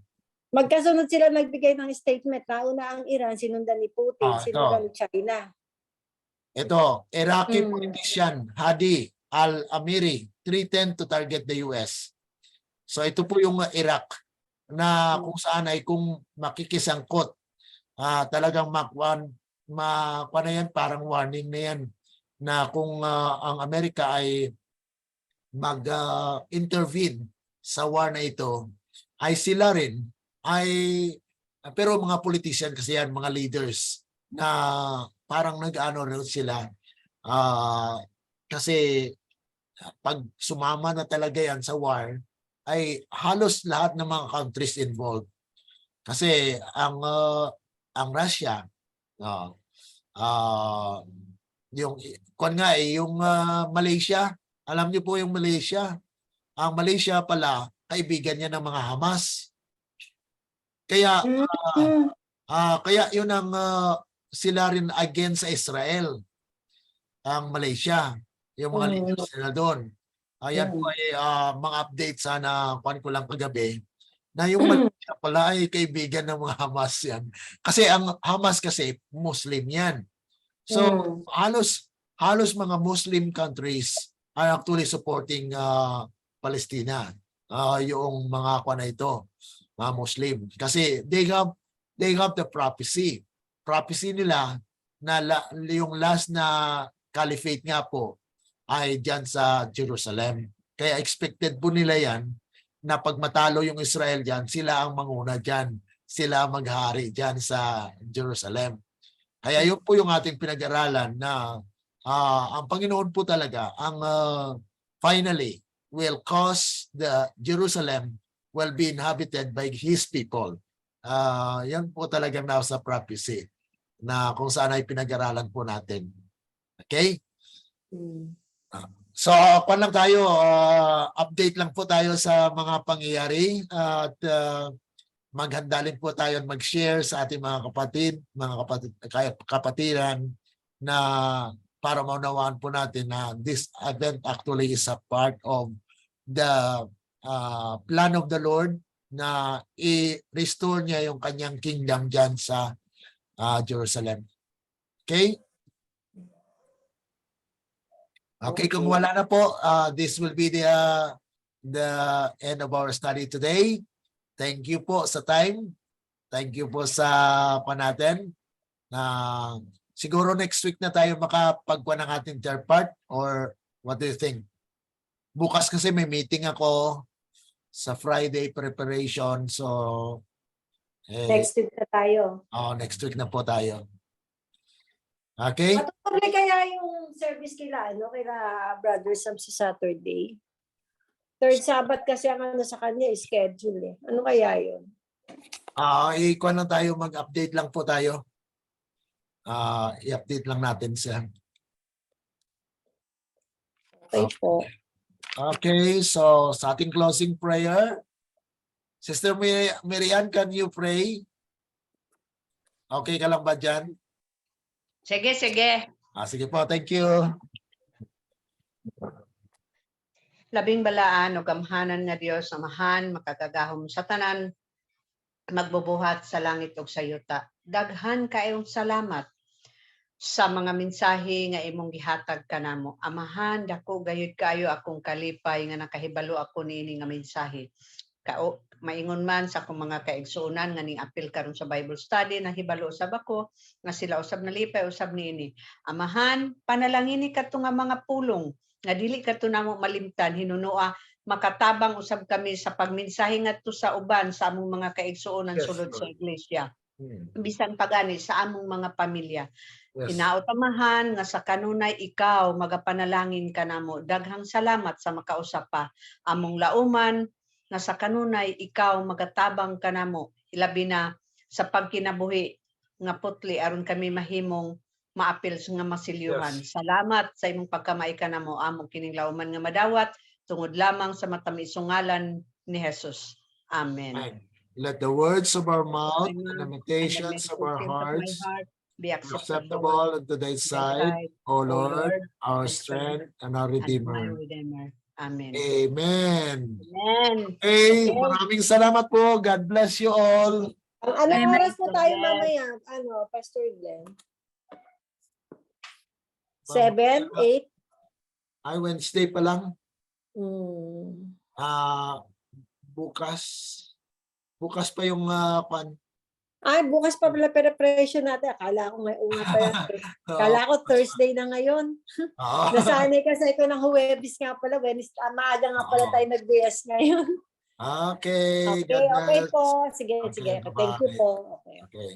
[SPEAKER 3] Magkasunod sila nagbigay ng statement. Nauna ang Iran, sinundan ni Putin, sinundan ni China.
[SPEAKER 1] Ito, Iraqi politician Hadi al-Amiri threatened to target the US. So ito po yung Iraq na kung saan ay kung makikisangkot, talagang makuan na yan, parang warning na yan na kung ang Amerika ay mag-intervene sa war na ito, ay sila rin pero mga politician kasi yan, mga leaders na parang nag-ano rin sila kasi pag sumama na talaga yan sa war ay halos lahat ng mga countries involved. Kasi ang Russia, yung Malaysia, alam niyo po yung Malaysia. Ang Malaysia pala, kaibigan niya ng mga Hamas. Kaya kaya yun ang sila rin against sa Israel. Ang Malaysia, yung mga leaders nila doon. Ayan po ay mga update sana kuan ko lang kagabi na yung Malaysia pala ay kaibigan ng mga Hamas yan. Kasi ang Hamas kasi Muslim yan. So halos mga Muslim countries are actually supporting Palestina. Yung mga kuan na ito, mga Muslim. Kasi they have the prophecy. Prophecy nila na yung last na caliphate nga po ay dyan sa Jerusalem. Kaya expected po nila yan na pag matalo yung Israel dyan, sila ang manguna dyan. Sila ang maghari dyan sa Jerusalem. Kaya yun po yung ating pinag-aralan na ang Panginoon po talaga ang finally will cause the Jerusalem will be inhabited by His people. Yan po talagang nasa prophecy na kung saan ay pinag-aralan po natin. Okay? So, kung lang tayo, update lang po tayo sa mga pangyayari at maghandalin po tayo mag-share sa ating mga kapatiran na para maunawaan po natin na this event actually is a part of the plan of the Lord na i-restore niya yung kanyang kingdom dyan sa Jerusalem. Okay? Okay, kung wala na po, this will be the end of our study today. Thank you po sa time. Thank you po sa natin. Siguro next week na tayo makapagkuha ng ating third part or what do you think? Bukas kasi may meeting ako sa Friday preparation. So,
[SPEAKER 3] next week na tayo.
[SPEAKER 1] Next week na po tayo. Okay?
[SPEAKER 3] Matutuloy kaya yung service kila, ano, kila Brother Sam sa Saturday? Third Sabbath kasi ang ano sa kanya, schedule eh. Ano kaya yun?
[SPEAKER 1] Ikuha na tayo, mag-update lang po tayo. I-update lang natin siya.
[SPEAKER 3] Okay po.
[SPEAKER 1] Okay, so sa ating closing prayer, Sister Miriam, can you pray? Okay ka lang ba dyan?
[SPEAKER 2] Sige, sige.
[SPEAKER 1] Sige po, thank you.
[SPEAKER 2] Labing balaan o gamhanan nga Dios amahan makagagahom sa tanan magbubuhat sa langit ug sa yuta. Daghan kayong salamat sa mga mensahe nga imong gihatag kanamo. Amahan dako gayud kayo akong kalipay nga nakahibalo ako niini nga mensahe. Maingon man sa akong mga kaigsuonan nga ning apil karon sa Bible study nahibalo usab ako nga sila usab nalipay usab niini. Amahan panalangini kadto nga mga pulong nga dili kadto namo malimtan hinunoa makatabang usab kami sa pagmensahe ngadto sa uban sa among mga kaigsuonan
[SPEAKER 1] Yes,
[SPEAKER 2] sulod sa
[SPEAKER 1] Lord.
[SPEAKER 2] iglesia
[SPEAKER 1] Hmm.
[SPEAKER 2] bisan pagani sa among mga pamilya.
[SPEAKER 1] Yes.
[SPEAKER 2] Inaotamahan nga sa kanunay ikaw magapanalangin kanamo. Daghang salamat sa makausap pa among lauman nga sa kanunay ikaw magatabang kanamo ilabi na sa pagkinabuhi nga putli aron kami mahimong maapil nga masilyuhan.
[SPEAKER 1] Yes.
[SPEAKER 2] Salamat sa imong pagkamay kanamo among kining lauman nga madawat tungod lamang sa matamisungalan ni Jesus. Amen.
[SPEAKER 1] Amen. Let the words of our mouth and the
[SPEAKER 2] And the
[SPEAKER 1] meditations of our
[SPEAKER 2] meditations of my
[SPEAKER 1] hearts
[SPEAKER 2] heart be
[SPEAKER 1] be
[SPEAKER 2] acceptable
[SPEAKER 1] acceptable unto thy sight, O Lord, our
[SPEAKER 2] my
[SPEAKER 1] strength and our
[SPEAKER 2] and my
[SPEAKER 1] Redeemer.
[SPEAKER 2] Redeemer. Amen.
[SPEAKER 1] Amen.
[SPEAKER 2] Amen.
[SPEAKER 1] Okay,
[SPEAKER 2] Okay.
[SPEAKER 1] maraming salamat po. God bless you all.
[SPEAKER 3] Anong
[SPEAKER 2] Amen.
[SPEAKER 3] oras po tayo
[SPEAKER 2] Yes.
[SPEAKER 3] mamaya? Ano, Pastor Glenn? 7, 8?
[SPEAKER 1] Ay, Wednesday pa lang.
[SPEAKER 3] Hmm.
[SPEAKER 1] Bukas. Bukas pa yung pan.
[SPEAKER 3] Ay, bukas pa pala preparation natin. Akala ko nga pala. Akala ko Thursday na ngayon. Nasanay kasi ko ng Huwebes nga pala. Wednesday, maaga nga pala tayo nag-BS ngayon.
[SPEAKER 1] Okay.
[SPEAKER 3] Okay, okay po. Sige,
[SPEAKER 1] Okay,
[SPEAKER 3] sige. Thank you
[SPEAKER 1] bye-bye.
[SPEAKER 3] po. Okay.
[SPEAKER 1] Okay.